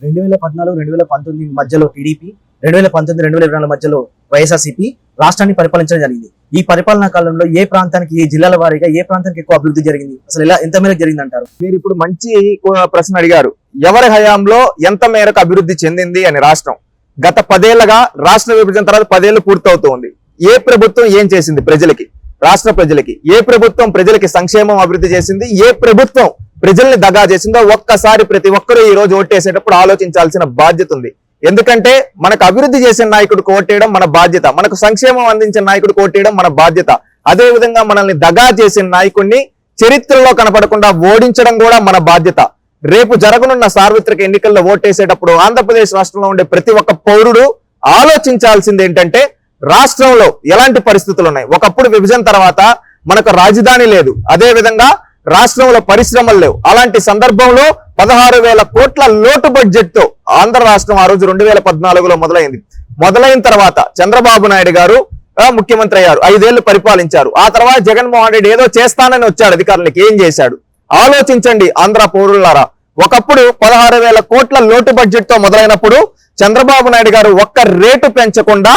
2014 2019 మధ్యలో టీడీపీ, 2019 2024 మధ్యలో వైఎస్ఆర్సీపీ రాష్ట్రాన్ని పరిపాలించడం జరిగింది. ఈ పరిపాలనా కాలంలో ఏ ప్రాంతానికి, ఏ జిల్లాల వారీగా ఏ ప్రాంతానికి ఎక్కువ అభివృద్ధి జరిగింది, అసలు ఎంత మేరకు జరిగింది అంటారు? మీరు ఇప్పుడు మంచి ప్రశ్న అడిగారు. ఎవరి హయాంలో ఎంత మేరకు అభివృద్ధి చెందింది అని రాష్ట్రం. గత 10 ఏళ్లుగా రాష్ట్ర విభజన తర్వాత 10 ఏళ్లు పూర్తవుతోంది. ఏ ప్రభుత్వం ఏం చేసింది ప్రజలకి, రాష్ట్ర ప్రజలకి? ఏ ప్రభుత్వం ప్రజలకి సంక్షేమం అభివృద్ధి చేసింది? ఏ ప్రభుత్వం ప్రజల్ని దగా చేసిందో ఒక్కసారి ప్రతి ఒక్కరూ ఈ రోజు ఓటేసేటప్పుడు ఆలోచించాల్సిన బాధ్యత ఉంది. ఎందుకంటే మనకు అభివృద్ధి చేసిన నాయకుడికి ఓటేయడం మన బాధ్యత, మనకు సంక్షేమం అందించిన నాయకుడికి ఓటేయడం మన బాధ్యత. అదే విధంగా మనల్ని దగా చేసిన నాయకుడిని చరిత్రలో కనపడకుండా ఓడించడం కూడా మన బాధ్యత. రేపు జరగనున్న సార్వత్రిక ఎన్నికల్లో ఓటేసేటప్పుడు ఆంధ్రప్రదేశ్ రాష్ట్రంలో ఉండే ప్రతి ఒక్క పౌరుడు ఆలోచించాల్సింది ఏంటంటే, రాష్ట్రంలో ఎలాంటి పరిస్థితులు ఉన్నాయి. ఒకప్పుడు విభజన తర్వాత మనకు రాజధాని లేదు, అదే విధంగా రాష్ట్రంలో పరిశ్రమలు లేవు. అలాంటి సందర్భంలో 16,000 కోట్ల లోటు బడ్జెట్ తో ఆంధ్ర రాష్ట్రం ఆ రోజు 2014లో మొదలైంది. మొదలైన తర్వాత చంద్రబాబు నాయుడు గారు ముఖ్యమంత్రి అయ్యారు, 5 ఏళ్లు పరిపాలించారు. ఆ తర్వాత జగన్మోహన్ రెడ్డి ఏదో చేస్తానని వచ్చాడు అధికారులకి. ఏం చేశాడు ఆలోచించండి ఆంధ్ర పౌరులారా. ఒకప్పుడు 16,000 కోట్ల లోటు బడ్జెట్ తో మొదలైనప్పుడు చంద్రబాబు నాయుడు గారు ఒక్క రేటు పెంచకుండా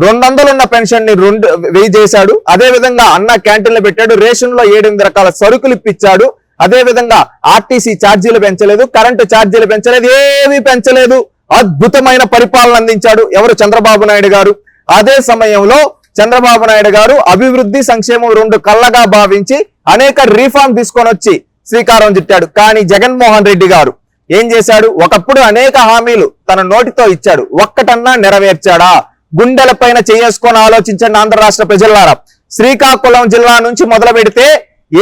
200 ఉన్న పెన్షన్ ని 1000 చేశాడు. అదే విధంగా అన్న క్యాంటీన్లు పెట్టాడు, రేషన్ లో 7-8 రకాల సరుకులు ఇప్పించాడు. అదే విధంగా ఆర్టీసీ ఛార్జీలు పెంచలేదు, కరెంటు ఛార్జీలు పెంచలేదు, ఏమీ పెంచలేదు. అద్భుతమైన పరిపాలన అందించాడు ఎవరు? చంద్రబాబు నాయుడు గారు. అదే సమయంలో చంద్రబాబు నాయుడు గారు అభివృద్ధి సంక్షేమం 2 కళ్ళగా భావించి అనేక రిఫార్మ్ తీసుకొని వచ్చి శ్రీకారం చుట్టాడు. కానీ జగన్మోహన్ రెడ్డి గారు ఏం చేశాడు? ఒకప్పుడు అనేక హామీలు తన నోటితో ఇచ్చాడు, ఒక్కటన్నా నెరవేర్చాడా? గుండెల పైన చేసుకొని ఆలోచించండి ఆంధ్ర రాష్ట్ర ప్రజలారా. శ్రీకాకుళం జిల్లా నుంచి మొదలు పెడితే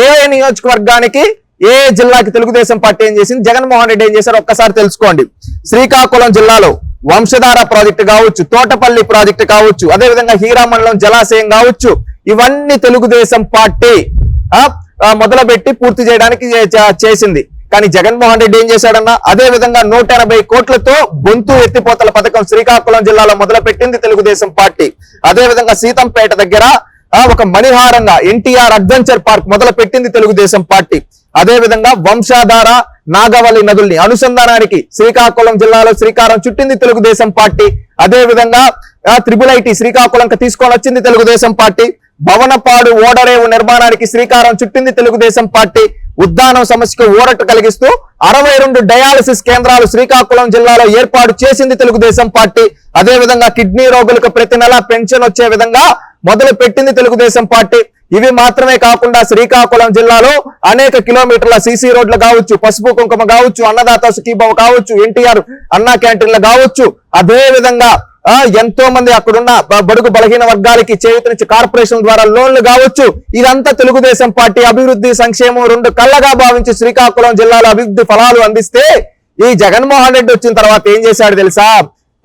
ఏ నియోజకవర్గానికి, ఏ జిల్లాకి తెలుగుదేశం పార్టీ ఏం చేసింది, జగన్మోహన్ రెడ్డి ఏం చేశారు ఒక్కసారి తెలుసుకోండి. శ్రీకాకుళం జిల్లాలో వంశధార ప్రాజెక్టు కావచ్చు, తోటపల్లి ప్రాజెక్టు కావచ్చు, అదేవిధంగా హీరామండలం జలాశయం కావచ్చు, ఇవన్నీ తెలుగుదేశం పార్టీ మొదలుపెట్టి పూర్తి చేయడానికి చేసింది. కానీ జగన్మోహన్ రెడ్డి ఏం చేశాడన్నా, అదే విధంగా 180 కోట్లతో గొంతు ఎత్తిపోతల పథకం శ్రీకాకుళం జిల్లాలో మొదలుపెట్టింది తెలుగుదేశం పార్టీ. అదే విధంగా సీతంపేట దగ్గర ఒక మణిహారంగా ఎన్టీఆర్ అడ్వెంచర్ పార్క్ మొదలు పెట్టింది తెలుగుదేశం పార్టీ. అదే విధంగా వంశాధార, నాగవల్లి నదుల్ని అనుసంధానానికి శ్రీకాకుళం జిల్లాలో శ్రీకారం చుట్టింది తెలుగుదేశం పార్టీ. అదే విధంగా IIIT శ్రీకాకుళంకి తీసుకొని వచ్చింది తెలుగుదేశం పార్టీ. భవనపాడు ఓడరేవు నిర్మాణానికి శ్రీకారం చుట్టింది తెలుగుదేశం పార్టీ. ఉద్దానం సమస్యకు ఊరట కలిగిస్తూ 62 డయాలసిస్ కేంద్రాలు శ్రీకాకుళం జిల్లాలో ఏర్పాటు చేసింది తెలుగుదేశం పార్టీ. అదే విధంగా కిడ్నీ రోగులకు ప్రతి నెల పెన్షన్ వచ్చే విధంగా మొదలు పెట్టింది తెలుగుదేశం పార్టీ. ఇవి మాత్రమే కాకుండా శ్రీకాకుళం జిల్లాలో అనేక కిలోమీటర్ల సీసీ రోడ్లు కావచ్చు, పసుపు కుంకుమ కావచ్చు, అన్నదాత సుఖీభవ కావచ్చు, ఎన్టీఆర్ అన్నా క్యాంటీన్లు కావచ్చు, అదే విధంగా ఎంతో మంది అక్కడున్న బడుగు బలహీన వర్గాలకి చేయూతనిచ్చి కార్పొరేషన్ ద్వారా లోన్లు కావచ్చు. ఇదంతా తెలుగుదేశం పార్టీ అభివృద్ధి సంక్షేమం 2 కళ్ళగా భావించి శ్రీకాకుళం జిల్లాలో అభివృద్ధి ఫలాలు అందిస్తే, ఈ జగన్మోహన్ రెడ్డి వచ్చిన తర్వాత ఏం చేశాడు తెలుసా?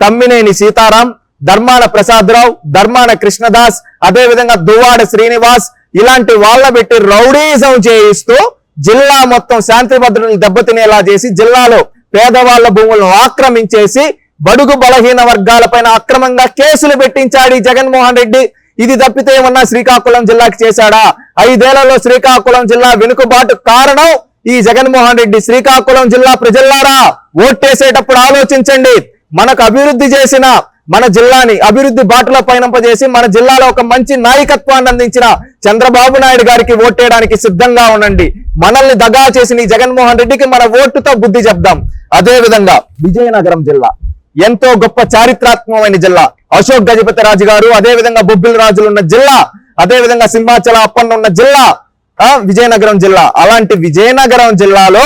తమ్మినేని సీతారాం, ధర్మాన ప్రసాదరావు, ధర్మాన కృష్ణదాస్, అదే విధంగా దువ్వాడ శ్రీనివాస్ ఇలాంటి వాళ్ళ పెట్టి రౌడీజం చేయిస్తూ జిల్లా మొత్తం శాంతి భద్రతలు దెబ్బతినేలా చేసి, జిల్లాలో పేదవాళ్ల భూములను ఆక్రమించేసి బడుగు బలహీన వర్గాలపైన అక్రమంగా కేసులు పెట్టించాడు ఈ జగన్మోహన్ రెడ్డి. ఇది తప్పితే ఏమన్నా శ్రీకాకుళం జిల్లాకి చేశాడా? 5 ఏళ్లలో శ్రీకాకుళం జిల్లా వెనుకబాటు కారణం ఈ జగన్మోహన్ రెడ్డి. శ్రీకాకుళం జిల్లా ప్రజల్లారా, ఓటేసేటప్పుడు ఆలోచించండి. మనకు అభివృద్ధి చేసిన మన జిల్లాని అభివృద్ధి బాటలో పయనింపజేసి మన జిల్లాలో ఒక మంచి నాయకత్వాన్ని అందించిన చంద్రబాబు నాయుడు గారికి ఓటేయడానికి సిద్ధంగా ఉండండి. మనల్ని దగా చేసిన ఈ జగన్మోహన్ రెడ్డికి మన ఓటుతో బుద్ధి చెప్దాం. అదే విధంగా విజయనగరం జిల్లా ఎంతో గొప్ప చారిత్రాత్మకమైన జిల్లా. అశోక్ గజపతి రాజు గారు, అదే విధంగా బొబ్బిలి రాజులు ఉన్న జిల్లా, అదే విధంగా సింహాచల అప్పన్న ఉన్న జిల్లా విజయనగరం జిల్లా. అలాంటి విజయనగరం జిల్లాలో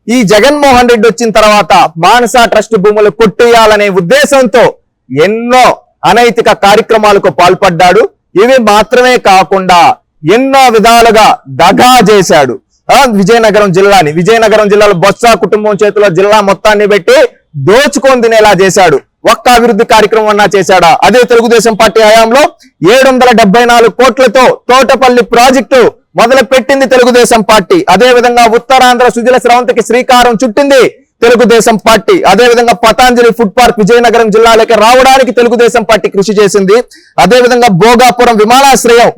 ఈ జగన్మోహన్ రెడ్డి వచ్చిన తర్వాత మానస ట్రస్ట్ భూములు కొట్టేయాలనే ఉద్దేశంతో ఎన్నో అనైతిక కార్యక్రమాలకు పాల్పడ్డాడు. ఇవి మాత్రమే కాకుండా ఎన్నో విధాలుగా దగా చేశాడు విజయనగరం జిల్లాని. విజయనగరం జిల్లాలో బొత్స కుటుంబం చేతిలో జిల్లా మొత్తాన్ని పెట్టి దోచుకొని తినేలా చేశాడు. ఒక్క అభివృద్ధి కార్యక్రమం అన్నా చేశాడా? అదే తెలుగుదేశం పార్టీ హయాంలో 774 కోట్లతో తోటపల్లి ప్రాజెక్టు మొదలు పెట్టింది తెలుగుదేశం పార్టీ. అదే విధంగా ఉత్తరాంధ్ర సుజల స్రవంతికి శ్రీకారం చుట్టింది తెలుగుదేశం పార్టీ. అదే విధంగా పతాంజలి ఫుడ్ పార్క్ విజయనగరం జిల్లాలోకి రావడానికి తెలుగుదేశం పార్టీ కృషి చేసింది. అదే విధంగా భోగాపురం విమానాశ్రయం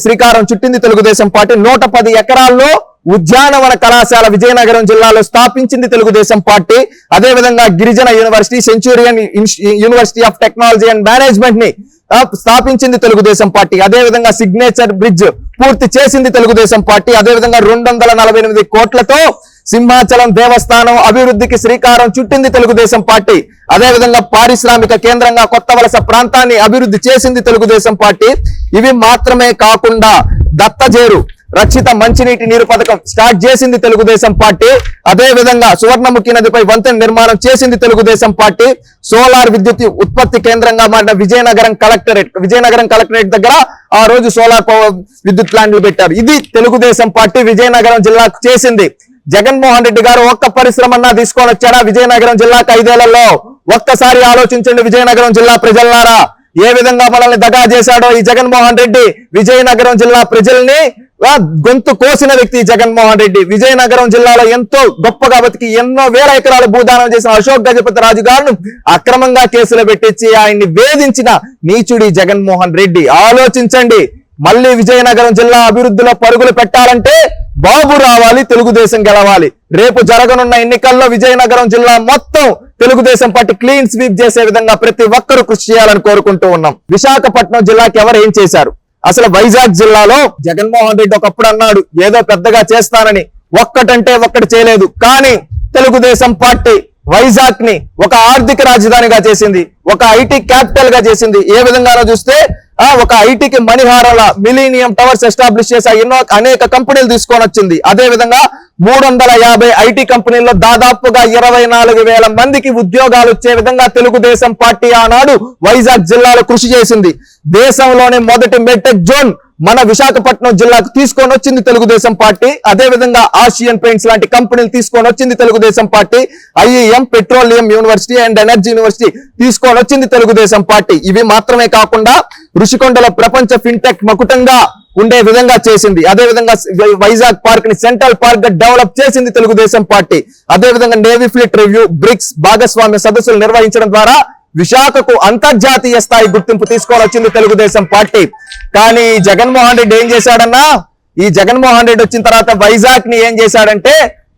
శ్రీకారం చుట్టింది తెలుగుదేశం పార్టీ. 110 ఎకరాల్లో ఉద్యానవన కళాశాల విజయనగరం జిల్లాలో స్థాపించింది తెలుగుదేశం పార్టీ. అదేవిధంగా గిరిజన university, Centurion university of technology and management ని స్థాపించింది తెలుగుదేశం పార్టీ. అదేవిధంగా సిగ్నేచర్ బ్రిడ్జ్ పూర్తి చేసింది తెలుగుదేశం పార్టీ. అదేవిధంగా 248 కోట్లతో సింహాచలం దేవస్థానం అభివృద్ధికి శ్రీకారం చుట్టింది తెలుగుదేశం పార్టీ. అదేవిధంగా పారిశ్రామిక కేంద్రంగా కొత్త వలస ప్రాంతాన్ని అభివృద్ధి చేసింది తెలుగుదేశం పార్టీ. ఇవి మాత్రమే కాకుండా దత్తజేరు రక్షిత మంచినీటి నీరు పథకం స్టార్ట్ చేసింది తెలుగుదేశం పార్టీ. అదే విధంగా సువర్ణముఖి నదిపై వంతెన నిర్మాణం చేసింది తెలుగుదేశం పార్టీ. సోలార్ విద్యుత్ ఉత్పత్తి కేంద్రంగా మారిన విజయనగరం కలెక్టరేట్ దగ్గర ఆ రోజు సోలార్ పవర్ విద్యుత్ ప్లాంట్లు పెట్టారు. ఇది తెలుగుదేశం పార్టీ విజయనగరం జిల్లాకు చేసింది. జగన్మోహన్ రెడ్డి గారు ఒక్క పరిశ్రమన్నా తీసుకొని వచ్చాడా విజయనగరం జిల్లాకు 5 ఏళ్లలో? ఒక్కసారి ఆలోచించండి విజయనగరం జిల్లా ప్రజలారా, ఏ విధంగా మనల్ని దగా చేశాడో ఈ జగన్మోహన్ రెడ్డి. విజయనగరం జిల్లా ప్రజల్ని గొంతు కోసిన వ్యక్తి జగన్మోహన్ రెడ్డి. విజయనగరం జిల్లాలో ఎంతో గొప్పగా బతికి ఎన్నో వేల ఎకరాలు భూదానం చేసిన అశోక్ గజపతి రాజు గారిని అక్రమంగా కేసులు పెట్టించి ఆయన్ని వేధించిన నీచుడి జగన్మోహన్ రెడ్డి. ఆలోచించండి, మళ్ళీ విజయనగరం జిల్లా అభివృద్ధిలో పరుగులు పెట్టాలంటే బాబు రావాలి, తెలుగుదేశం గెలవాలి. రేపు జరగనున్న ఎన్నికల్లో విజయనగరం జిల్లా మొత్తం తెలుగుదేశం పార్టీ క్లీన్ స్వీప్ చేసే విధంగా ప్రతి ఒక్కరూ కృషి చేయాలని కోరుకుంటూ ఉన్నాం. విశాఖపట్నం జిల్లాకి ఎవరు ఏం చేశారు? అసలు వైజాగ్ జిల్లాలో జగన్మోహన్ రెడ్డి ఒకప్పుడు అన్నాడు ఏదో పెద్దగా చేస్తానని, ఒక్కటంటే ఒక్కటి చేయలేదు. కానీ తెలుగుదేశం పార్టీ వైజాగ్ ని ఒక ఆర్థిక రాజధానిగా చేసింది, ఒక ఐటీ క్యాపిటల్ గా చేసింది. ఏ విధంగానో చూస్తే ఒక ఐటీకి మణిహారాల మిలీనియం టవర్స్ ఎస్టాబ్లిష్ చేసి అనేక కంపెనీలు తీసుకొని వచ్చింది. అదే విధంగా 350 ఐటీ కంపెనీల్లో దాదాపుగా 24,000 మందికి ఉద్యోగాలు వచ్చే విధంగా తెలుగుదేశం పార్టీ ఆనాడు వైజాగ్ జిల్లాలో కృషి చేసింది. దేశంలోనే మొదటి మెడ్టెక్ జోన్ మన విశాఖపట్నం జిల్లాకు తీసుకొని వచ్చింది తెలుగుదేశం పార్టీ. అదే విధంగా ఆసియన్ పెయింట్స్ లాంటి కంపెనీలు తీసుకొని వచ్చింది Telugu Desam party. IEM petroleum university and energy university తీసుకొని వచ్చింది తెలుగుదేశం పార్టీ. ఇవి మాత్రమే కాకుండా ఋషికొండలో ప్రపంచ ఫిన్టెక్ మకుటంగా ఉండే విధంగా చేసింది. అదే విధంగా వైజాగ్ పార్క్ ని సెంట్రల్ పార్క్ గా డెవలప్ చేసింది తెలుగుదేశం పార్టీ. అదే విధంగా నేవీ ఫ్లీట్ రివ్యూ, బ్రిక్స్ భాగస్వామ్య సదస్సులు నిర్వహించడం ద్వారా విశాఖకు అంతర్జాతీయ స్థాయి గుర్తింపు తీసుకొని వచ్చింది తెలుగుదేశం పార్టీ. కానీ జగన్మోహన్ రెడ్డి ఏం చేశాడన్నా, ఈ జగన్మోహన్ రెడ్డి వచ్చిన తర్వాత వైజాగ్ ని ఏం చేశాడంటే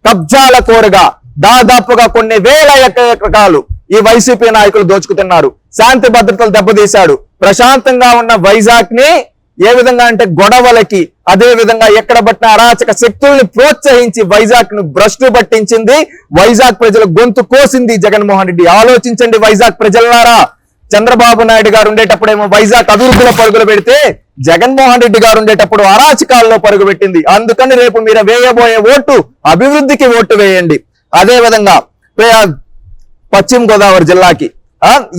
కబ్జాల కోరుగా దాదాపుగా కొన్ని వేల ఎకరాలు ఈ వైసీపీ నాయకులు దోచుకుతున్నారు. శాంతి భద్రతలు దెబ్బతీశాడు. ప్రశాంతంగా ఉన్న వైజాగ్ ని ఏ విధంగా అంటే గొడవలకి, అదే విధంగా ఎక్కడ పట్టిన అరాచక శక్తుల్ని ప్రోత్సహించి వైజాగ్ ను భ్రష్టు పట్టించింది. వైజాగ్ ప్రజల గొంతు కోసింది జగన్మోహన్ రెడ్డి. ఆలోచించండి వైజాగ్ ప్రజలారా, చంద్రబాబు నాయుడు గారు ఉండేటప్పుడేమో వైజాగ్ అభివృద్ధిలో పరుగులు పెడితే జగన్మోహన్ రెడ్డి గారు ఉండేటప్పుడు అరాచకాల్లో పరుగు పెట్టింది. అందుకని రేపు మీరు వేయబోయే ఓటు అభివృద్ధికి ఓటు వేయండి. అదే విధంగా పశ్చిమ గోదావరి జిల్లాకి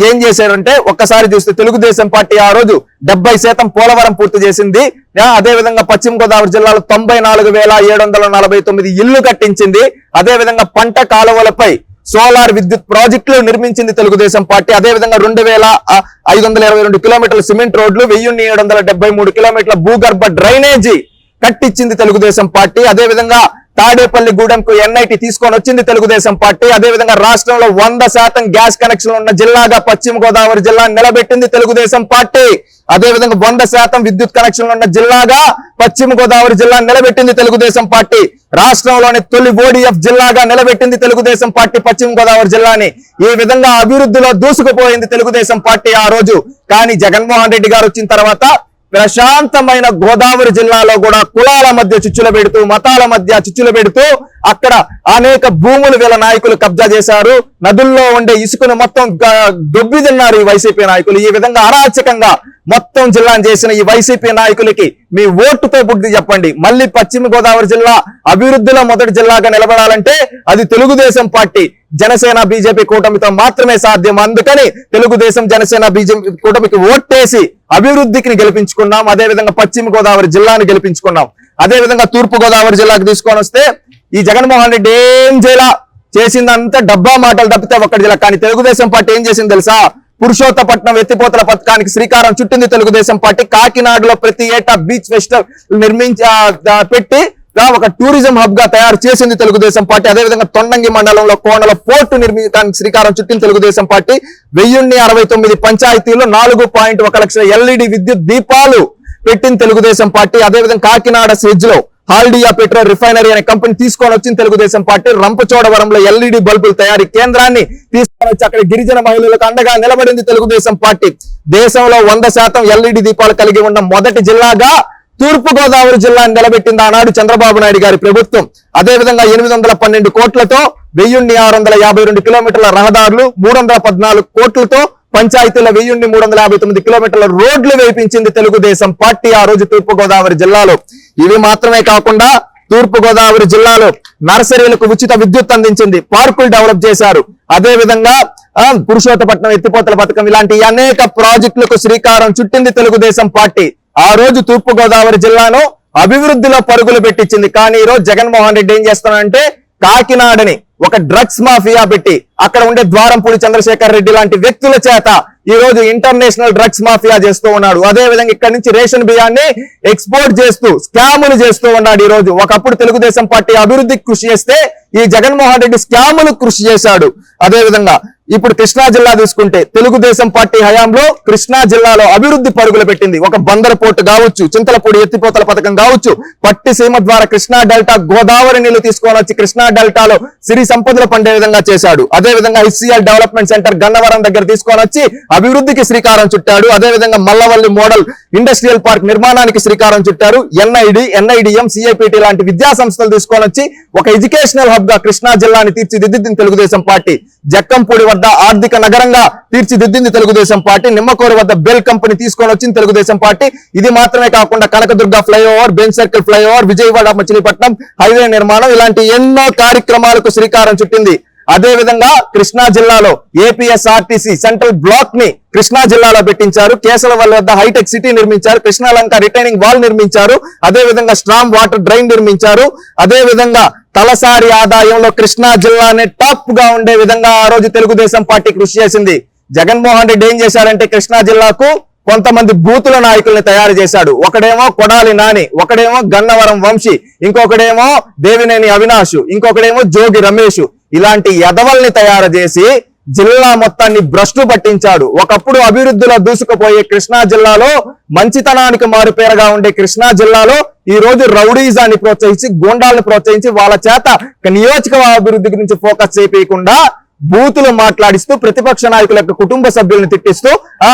ఏం చేశారంటే ఒక్కసారి చూస్తే తెలుగుదేశం పార్టీ ఆ రోజు 70% పోలవరం పూర్తి చేసింది. అదే విధంగా పశ్చిమ గోదావరి జిల్లాలో 94,749 ఇళ్లు కట్టించింది. అదే విధంగా పంట కాలువలపై సోలార్ విద్యుత్ ప్రాజెక్టులు నిర్మించింది తెలుగుదేశం పార్టీ. అదే విధంగా 2,522 కిలోమీటర్ల సిమెంట్ రోడ్లు, 1,773 కిలోమీటర్ల భూగర్భ డ్రైనేజీ కట్టించింది తెలుగుదేశం పార్టీ. అదే విధంగా తాడేపల్లి గూడెంకు ఎన్ఐటి తీసుకొని వచ్చింది తెలుగుదేశం పార్టీ. అదే విధంగా రాష్ట్రంలో 100% గ్యాస్ కనెక్షన్ ఉన్న జిల్లాగా పశ్చిమ గోదావరి జిల్లా నిలబెట్టింది తెలుగుదేశం పార్టీ. అదే విధంగా 100% విద్యుత్ కనెక్షన్ ఉన్న జిల్లాగా పశ్చిమ గోదావరి జిల్లా నిలబెట్టింది తెలుగుదేశం పార్టీ. రాష్ట్రంలోని తొలి ODF జిల్లాగా నిలబెట్టింది తెలుగుదేశం పార్టీ పశ్చిమ గోదావరి జిల్లాని. ఈ విధంగా అభివృద్ధిలో దూసుకుపోయింది తెలుగుదేశం పార్టీ ఆ రోజు. కానీ జగన్మోహన్ రెడ్డి గారు వచ్చిన తర్వాత ప్రశాంతమైన గోదావరి జిల్లాలో కూడా కులాల మధ్య చిచ్చులు పెడుతూ, మతాల మధ్య చిచ్చులు పెడుతూ అక్కడ అనేక భూములు వీళ్ళ నాయకులు కబ్జా చేశారు. నదుల్లో ఉండే ఇసుకను మొత్తం దొబ్బి తిన్నారు ఈ వైసీపీ నాయకులు. ఈ విధంగా అరాచకంగా మొత్తం జిల్లాను చేసిన ఈ వైసీపీ నాయకులకి మీ ఓటుతో బుద్ధి చెప్పండి. మళ్ళీ పశ్చిమ గోదావరి జిల్లా అభివృద్ధిలో మొదటి జిల్లాగా నిలబడాలంటే అది తెలుగుదేశం పార్టీ జనసేన బీజేపీ కూటమితో మాత్రమే సాధ్యం. అందుకని తెలుగుదేశం జనసేన బీజేపీ కూటమికి ఓట్టేసి అభివృద్ధికి గెలిపించుకున్నాం. అదే విధంగా పశ్చిమ గోదావరి జిల్లాను గెలిపించుకున్నాం. అదే విధంగా తూర్పు గోదావరి జిల్లాకు తీసుకొని వస్తే ఈ జగన్మోహన్ రెడ్డి ఏం చేసిందంతా డబ్బా మాటలు తప్పితే ఒక్కటి జిల్లా. కానీ తెలుగుదేశం పార్టీ ఏం చేసింది తెలుసా? పురుషోత్తపట్నం ఎత్తిపోతల పథకానికి శ్రీకారం చుట్టింది తెలుగుదేశం పార్టీ. కాకినాడలో ప్రతి ఏటా బీచ్ ఫెస్టివల్ పెట్టి ఒక టూరిజం హబ్ గా తయారు చేసింది తెలుగుదేశం పార్టీ. అదేవిధంగా తొండంగి మండలంలో కోనల పోర్టు నిర్మించడానికి శ్రీకారం చుట్టింది తెలుగుదేశం పార్టీ. 1069 పంచాయతీల్లో 4.1 లక్షల LED విద్యుత్ దీపాలు పెట్టింది తెలుగుదేశం పార్టీ. అదేవిధంగా కాకినాడ సెజ్ లో హాల్డియా పెట్రోల్ రిఫైనరీ అనే కంపెనీ తీసుకొని వచ్చింది తెలుగుదేశం పార్టీ. రంపచోడవరంలో ఎల్ఈడి బల్బుల తయారీ కేంద్రాన్ని తీసుకొని వచ్చి అక్కడ గిరిజన మహిళలకు అండగా నిలబడింది తెలుగుదేశం పార్టీ. దేశంలో 100% ఎల్ఈడి దీపాలు కలిగి ఉన్న మొదటి జిల్లాగా తూర్పు గోదావరి జిల్లాను నిలబెట్టింది ఆనాడు చంద్రబాబు నాయుడు గారి ప్రభుత్వం. అదేవిధంగా 812 కోట్లతో 1652 కిలోమీటర్ల రహదారులు, 314 కోట్లతో పంచాయతీల 1359 కిలోమీటర్ల రోడ్లు వేయించింది తెలుగుదేశం పార్టీ ఆ రోజు తూర్పు గోదావరి జిల్లాలో. ఇవి మాత్రమే కాకుండా తూర్పు గోదావరి జిల్లాలో నర్సరీలకు ఉచిత విద్యుత్ అందించింది, పార్కులు డెవలప్ చేశారు. అదే విధంగా పురుషోత్తపట్నం ఎత్తిపోతల పథకం ఇలాంటి అనేక ప్రాజెక్టులకు శ్రీకారం చుట్టింది తెలుగుదేశం పార్టీ. ఆ రోజు తూర్పు గోదావరి జిల్లాను అభివృద్ధిలో పరుగులు పెట్టించింది. కానీ ఈ రోజు జగన్మోహన్ రెడ్డి ఏం చేస్తున్నాడంటే కాకినాడని ఒక డ్రగ్స్ మాఫియా పెట్టి అక్కడ ఉండే ద్వారంపూడి చంద్రశేఖర్ రెడ్డి లాంటి వ్యక్తుల చేత ఈ రోజు ఇంటర్నేషనల్ డ్రగ్స్ మాఫియా చేస్తూ ఉన్నాడు. అదే విధంగా ఇక్కడ నుంచి రేషన్ బియ్యాన్ని ఎక్స్పోర్ట్ చేస్తూ స్కాములు చేస్తూ ఉన్నాడు. ఈ రోజు ఒకప్పుడు తెలుగుదేశం పార్టీ అభివృద్ధికి కృషి చేస్తే ఈ జగన్మోహన్ రెడ్డి స్కాములు కృషి చేశాడు. అదే విధంగా ఇప్పుడు కృష్ణా జిల్లా తీసుకుంటే తెలుగుదేశం పార్టీ హయాంలో కృష్ణా జిల్లాలో అభివృద్ధి పరుగులు పెట్టింది. ఒక బందర్ పోర్టు కావచ్చు, చింతలపూడి ఎత్తిపోతల పథకం కావచ్చు, పట్టిసీమ ద్వారా కృష్ణా డెల్టా గోదావరి నీళ్లు తీసుకొని వచ్చి కృష్ణా డెల్టాలో సిరి సంపదలు పండే విధంగా చేశాడు. అదే విధంగా హెచ్సిఎల్ డెవలప్మెంట్ సెంటర్ గన్నవరం దగ్గర తీసుకొని వచ్చి అభివృద్ధికి శ్రీకారం చుట్టాడు. అదే విధంగా మల్లవల్లి మోడల్ ఇండస్ట్రియల్ పార్క్ నిర్మాణానికి శ్రీకారం చుట్టారు. ఎన్ఐడిఎం, సిఐపిటి లాంటి విద్యా సంస్థలు తీసుకొని వచ్చి ఒక ఎడ్యుకేషనల్ హబ్ గా కృష్ణా జిల్లాని తీర్చిదిద్దింది తెలుగుదేశం పార్టీ. జక్కంపూడి వద్ద ఆర్థిక నగరంగా తీర్చిదిద్దింది తెలుగుదేశం పార్టీ. నిమ్మకూరు వద్ద బెల్ కంపెనీ తీసుకొని వచ్చింది తెలుగుదేశం పార్టీ. ఇది మాత్రమే కాకుండా Kanakadurga flyover, bench circle flyover, Vijayawada Machilipatnam highway నిర్మాణం ఇలాంటి ఎన్నో కార్యక్రమాలకు శ్రీకారం చుట్టింది. అదే విధంగా కృష్ణా జిల్లాలో ఏపీఎస్ఆర్టీసీ సెంట్రల్ బ్లాక్ ని కృష్ణా జిల్లాలో పెట్టించారు. కేశవల్లి వద్ద హైటెక్ సిటీ నిర్మించారు. కృష్ణాలంక రిటైనింగ్ వాల్ నిర్మించారు. అదే విధంగా స్ట్రామ్ వాటర్ డ్రైన్ నిర్మించారు. అదే విధంగా తలసారి ఆదాయంలో కృష్ణా జిల్లానే టాప్ గా ఉండే విధంగా ఆ రోజు తెలుగుదేశం పార్టీ కృషి చేసింది. జగన్మోహన్ రెడ్డి ఏం చేశారంటే కృష్ణా జిల్లాకు కొంతమంది బూతుల నాయకుల్ని తయారు చేశాడు. ఒకడేమో కొడాలి నాని, ఒకడేమో గన్నవరం వంశీ, ఇంకొకడేమో దేవినేని అవినాష్, ఇంకొకడేమో జోగి రమేష్. ఇలాంటి ఎదవల్ని తయారు చేసి జిల్లా మొత్తాన్ని భ్రష్టు పట్టించాడు. ఒకప్పుడు అభివృద్ధిలో దూసుకుపోయే కృష్ణా జిల్లాలో మంచితనానికి మారుపేరుగా ఉండే కృష్ణా జిల్లాలో ఈ రోజు రౌడీజాన్ని ప్రోత్సహించి, గూండాలను ప్రోత్సహించి వాళ్ళ చేత నియోజకవర్గ అభివృద్ధి గురించి ఫోకస్ చేయకుండా బూతులు మాట్లాడిస్తూ ప్రతిపక్ష నాయకుల యొక్క కుటుంబ సభ్యులను తిట్టిస్తూ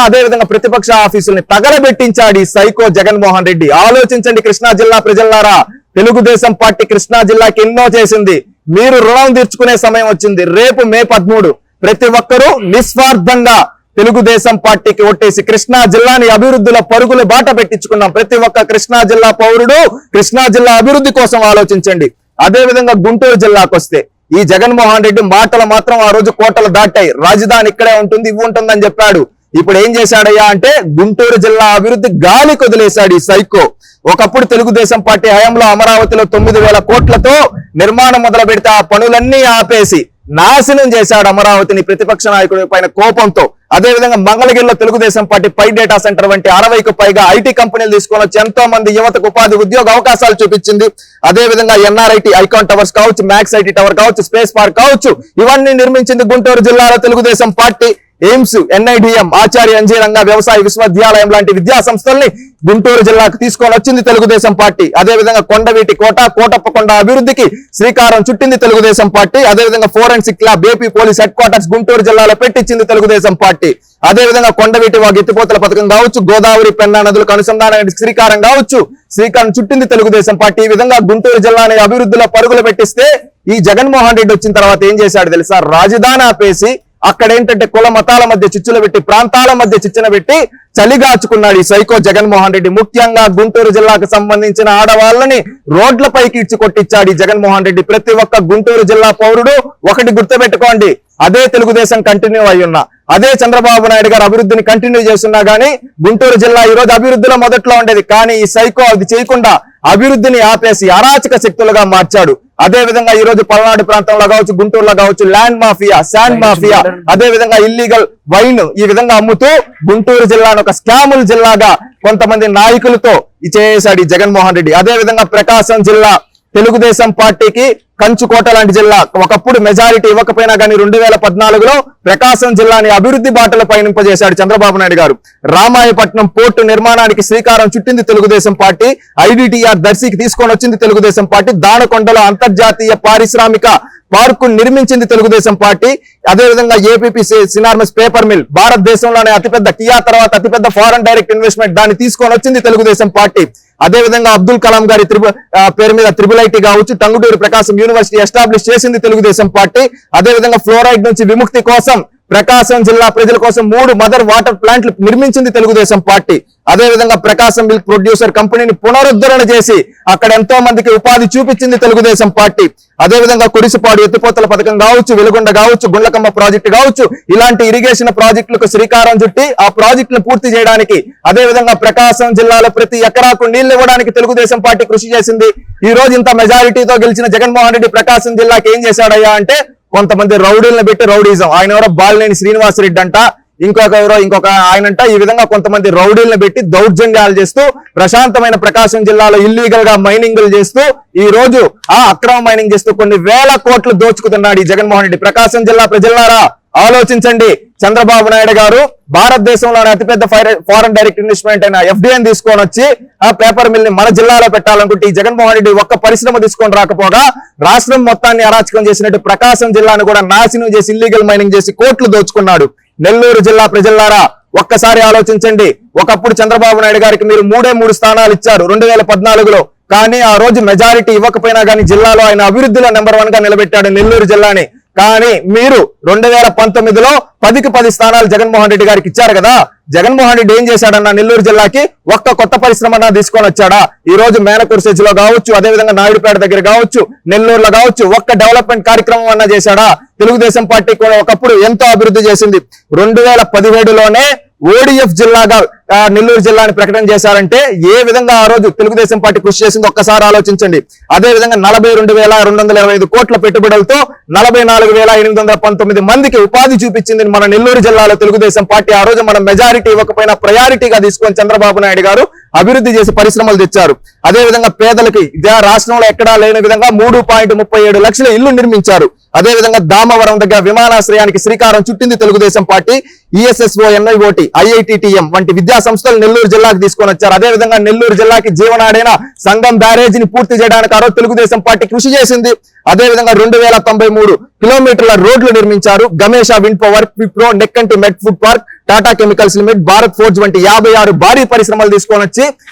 అదే విధంగా ప్రతిపక్ష ఆఫీసుల్ని తగలబెట్టించాడు ఈ సైకో జగన్మోహన్ రెడ్డి. ఆలోచించండి కృష్ణా జిల్లా ప్రజలారా, తెలుగుదేశం పార్టీ కృష్ణా జిల్లాకి ఎన్నో చేసింది. మీరు రుణం తీర్చుకునే సమయం వచ్చింది. రేపు మే 13 ప్రతి ఒక్కరూ నిస్వార్థంగా తెలుగుదేశం పార్టీకి ఓటేసి కృష్ణా జిల్లాని అభివృద్ధిలో పరుగులు బాట పెట్టించుకున్నాం. ప్రతి ఒక్క కృష్ణా జిల్లా పౌరుడు కృష్ణా జిల్లా అభివృద్ధి కోసం ఆలోచించండి. అదే విధంగా గుంటూరు జిల్లాకు వస్తే ఈ జగన్మోహన్ రెడ్డి మాటలు మాత్రం ఆ రోజు కోటలు దాటాయి. రాజధాని ఇక్కడే ఉంటుంది, ఇవి ఉంటుందని చెప్పాడు. ఇప్పుడు ఏం చేశాడయ్యా అంటే గుంటూరు జిల్లా అభివృద్ధి గాలి కొదిలేశాడు ఈ సైకో. ఒకప్పుడు తెలుగుదేశం పార్టీ హయాంలో అమరావతిలో 9,000 కోట్లతో నిర్మాణం మొదలు పెడితే ఆ పనులన్నీ ఆపేసి నాశనం చేశాడు అమరావతిని ప్రతిపక్ష నాయకుడి పైన కోపంతో. అదే విధంగా మంగళగిరిలో తెలుగుదేశం పార్టీ పై డేటా సెంటర్ వంటి 60కు పైగా ఐటీ కంపెనీలు తీసుకొని వచ్చి ఎంతో మంది యువతకు ఉపాధి ఉద్యోగ అవకాశాలు చూపించింది. అదే విధంగా ఎన్ఆర్ఐటీ ఐకాన్ టవర్స్ కావచ్చు, మ్యాక్స్ ఐటీ టవర్ కావచ్చు, స్పేస్ పార్క్ కావచ్చు, ఇవన్నీ నిర్మించింది గుంటూరు జిల్లాలో తెలుగుదేశం పార్టీ. ఎయిమ్స్, ఎన్ఐడిఎం, ఆచార్య ఎన్జీ రంగా వ్యవసాయ విశ్వవిద్యాలయం లాంటి విద్యా సంస్థల్ని గుంటూరు జిల్లాకు తీసుకొని వచ్చింది తెలుగుదేశం పార్టీ. అదే విధంగా కొండవీటి కోటప్పకొండ అభివృద్ధికి శ్రీకారం చుట్టింది తెలుగుదేశం పార్టీ. అదే విధంగా forensic lab, AP police head quarters Guntur జిల్లాలో పెట్టించింది తెలుగుదేశం పార్టీ. అదే విధంగా కొండవీటి వాగు ఎత్తిపోతల పథకం కావచ్చు, గోదావరి పెన్నా నదులకు అనుసంధానానికి శ్రీకారం కావచ్చు, శ్రీకారం చుట్టింది తెలుగుదేశం పార్టీ. ఈ విధంగా గుంటూరు జిల్లాని అభివృద్ధిలో పరుగులు పెట్టిస్తే ఈ జగన్మోహన్ రెడ్డి వచ్చిన తర్వాత ఏం చేశాడు తెలుసా? రాజధాని ఆపేసి అక్కడ ఏంటంటే కుల మతాల మధ్య చిచ్చులు పెట్టి, ప్రాంతాల మధ్య చిచ్చున పెట్టి చలిగాచుకున్నాడు ఈ సైకో జగన్మోహన్ రెడ్డి. ముఖ్యంగా గుంటూరు జిల్లాకు సంబంధించిన ఆడవాళ్ళని రోడ్లపైకి ఇడ్చి కొట్టించాడు ఈ జగన్మోహన్ రెడ్డి. ప్రతి ఒక్క గుంటూరు జిల్లా పౌరుడు ఒకటి గుర్తుపెట్టుకోండి, అదే తెలుగుదేశం కంటిన్యూ అయ్యున్నా, అదే చంద్రబాబు నాయుడు గారు అభివృద్ధిని కంటిన్యూ చేస్తున్నా గానీ గుంటూరు జిల్లా ఈ రోజు అభివృద్ధిలో మొదట్లో ఉండేది. కానీ ఈ సైకో అది చేయకుండా అభివృద్ధిని ఆపేసి అరాచక శక్తులుగా మార్చాడు. అదే విధంగా ఈ రోజు పల్నాడు ప్రాంతంలో కావచ్చు, గుంటూరులో కావచ్చు, ల్యాండ్ మాఫియా, శాండ్ మాఫియా, అదే విధంగా ఇల్లీగల్ వైన్ ఈ విధంగా అమ్ముతూ గుంటూరు జిల్లాను ఒక స్కాముల జిల్లాగా కొంతమంది నాయకులతో చేశాడు ఈ జగన్మోహన్ రెడ్డి. అదే విధంగా ప్రకాశం జిల్లా తెలుగుదేశం పార్టీకి కంచుకోట లాంటి జిల్లా ఒకప్పుడు మెజారిటీ ఇవ్వకపోయినా కానీ 2014లో ప్రకాశం జిల్లాని అభివృద్ధి బాటలో పయనింపజేశాడు చంద్రబాబు నాయుడు గారు. రామాయపట్నం పోర్టు నిర్మాణానికి శ్రీకారం చుట్టింది తెలుగుదేశం పార్టీ. ఐడిటిఆర్ దర్శికి తీసుకొని వచ్చింది తెలుగుదేశం పార్టీ. దానకొండలో అంతర్జాతీయ పారిశ్రామిక పార్కు నిర్మించింది తెలుగుదేశం పార్టీ. అదేవిధంగా ఏపీపీ సినార్మస్ పేపర్ మిల్, భారతదేశంలోనే అతిపెద్ద కియా తర్వాత అతిపెద్ద ఫారెన్ డైరెక్ట్ ఇన్వెస్ట్మెంట్, దాన్ని తీసుకొని వచ్చింది తెలుగుదేశం పార్టీ. అదేవిధంగా అబ్దుల్ కలాం గారి పేరు మీద IIIT కావచ్చు, టంగుటూరు ప్రకాశం యూనివర్సిటీ ఎస్టాబ్లిష్ చేసింది తెలుగుదేశం పార్టీ. అదేవిధంగా ఫ్లోరైడ్ నుంచి విముక్తి కోసం ప్రకాశం జిల్లా ప్రజల కోసం 3 మదర్ వాటర్ ప్లాంట్లు నిర్మించింది తెలుగుదేశం పార్టీ. అదేవిధంగా ప్రకాశం మిల్క్ ప్రొడ్యూసర్ కంపెనీని పునరుద్ధరణ చేసి అక్కడ ఎంతో మందికి ఉపాధి చూపించింది తెలుగుదేశం పార్టీ. అదేవిధంగా కురిసిపాడు ఎత్తిపోతల పథకం కావచ్చు, వెలుగొండ కావచ్చు, గుండ్లకమ్మ ప్రాజెక్టు కావచ్చు, ఇలాంటి ఇరిగేషన్ ప్రాజెక్టులకు శ్రీకారం చుట్టి ఆ ప్రాజెక్టులను పూర్తి చేయడానికి, అదేవిధంగా ప్రకాశం జిల్లాలో ప్రతి ఎకరాకు నీళ్లు ఇవ్వడానికి తెలుగుదేశం పార్టీ కృషి చేసింది. ఈ రోజు ఇంత మెజారిటీతో గెలిచిన జగన్మోహన్ రెడ్డి ప్రకాశం జిల్లాకి ఏం చేశాడయ్యా అంటే కొంతమంది రౌడీలను పెట్టి రౌడీజం, ఆయన ఎవరో బాలినేని శ్రీనివాసరెడ్డి అంట, ఇంకొక ఆయనంట, ఈ విధంగా కొంతమంది రౌడీలను పెట్టి దౌర్జన్యాలు చేస్తూ ప్రశాంతమైన ప్రకాశం జిల్లాలో ఇల్లీగల్ గా మైనింగ్లు చేస్తూ ఈ రోజు అక్రమ మైనింగ్ చేస్తూ కొన్ని వేల కోట్లు దోచుకుతున్నాడు ఈ జగన్మోహన్ రెడ్డి. ప్రకాశం జిల్లా ప్రజలారా ఆలోచించండి. చంద్రబాబు నాయుడు గారు భారతదేశంలోనే అతిపెద్ద ఫారెన్ డైరెక్ట్ ఇన్వెస్ట్మెంట్ అయిన FDIని తీసుకొని వచ్చి ఆ పేపర్ మిల్ ని మన జిల్లాలో పెట్టాలనుకుంటే ఈ జగన్మోహన్ రెడ్డి ఒక్క పరిశ్రమ తీసుకొని రాకపోగా రాష్ట్రం మొత్తాన్ని అరాచకం చేసినట్టు ప్రకాశం జిల్లాను కూడా నాశనం చేసి ఇల్లీగల్ మైనింగ్ చేసి కోట్లు దోచుకున్నాడు. నెల్లూరు జిల్లా ప్రజలారా ఒక్కసారి ఆలోచించండి. ఒకప్పుడు చంద్రబాబు నాయుడు గారికి మీరు 3 స్థానాలు ఇచ్చారు 2014లో. కానీ ఆ రోజు మెజారిటీ ఇవ్వకపోయినా కానీ జిల్లాలో ఆయన అభివృద్ధిలో నెంబర్ 1 గా నిలబెట్టాడు నెల్లూరు జిల్లాని. కానీ మీరు 2019లో 10కి 10 స్థానాలు జగన్మోహన్ రెడ్డి గారికి ఇచ్చారు కదా. జగన్మోహన్ రెడ్డి ఏం చేశాడన్న నెల్లూరు జిల్లాకి ఒక్క కొత్త పరిశ్రమ తీసుకొని వచ్చాడా? ఈ రోజు మేనకుర్సెజ్ లో కావచ్చు, అదేవిధంగా నాయుడుపేట దగ్గర కావచ్చు, నెల్లూరులో కావచ్చు, ఒక్క డెవలప్మెంట్ కార్యక్రమం అన్నా చేశాడా? తెలుగుదేశం పార్టీ కూడా ఒకప్పుడు ఎంతో అభివృద్ధి చేసింది. 2017లోనే ODF జిల్లాగా నెల్లూరు జిల్లాని ప్రకటన చేశారంటే ఏ విధంగా ఆ రోజు తెలుగుదేశం పార్టీ కృషి చేసింది ఒక్కసారి ఆలోచించండి. అదే విధంగా 42,225 కోట్ల పెట్టుబడులతో 44,819 మందికి ఉపాధి చూపించింది మన నెల్లూరు జిల్లాలో తెలుగుదేశం పార్టీ. ఆ రోజు మనం మెజారిటీ ఇవ్వకపోయినా ప్రయారిటీగా తీసుకొని చంద్రబాబు నాయుడు గారు అభివృద్ధి చేసి పరిశ్రమలు తెచ్చారు. అదే విధంగా పేదలకి రాష్ట్రంలో ఎక్కడా లేని విధంగా 3.37 లక్షల ఇళ్లు నిర్మించారు. అదే విధంగా దామవరం దగ్గర విమానాశ్రయానికి శ్రీకారం చుట్టింది Telugu Desam party. ESSO, NIOT, IITTM వంటి విద్యా సంస్థలు నెల్లూరు జిల్లాకు తీసుకొని వచ్చారు. అదే విధంగా నెల్లూరు జిల్లాకి జీవనాడైన సంగం బ్యారేజీని పూర్తి చేయడానికి ఆ రోజు తెలుగుదేశం పార్టీ కృషి చేసింది. అదే విధంగా 2093 కిలోమీటర్ల రోడ్లు నిర్మించారు. Gamesa wind power, Wipro, Nekkanti మెడ్ food park, Tata chemicals limited, Bharat forge వంటి 56 భారీ పరిశ్రమలు తీసుకొని వచ్చి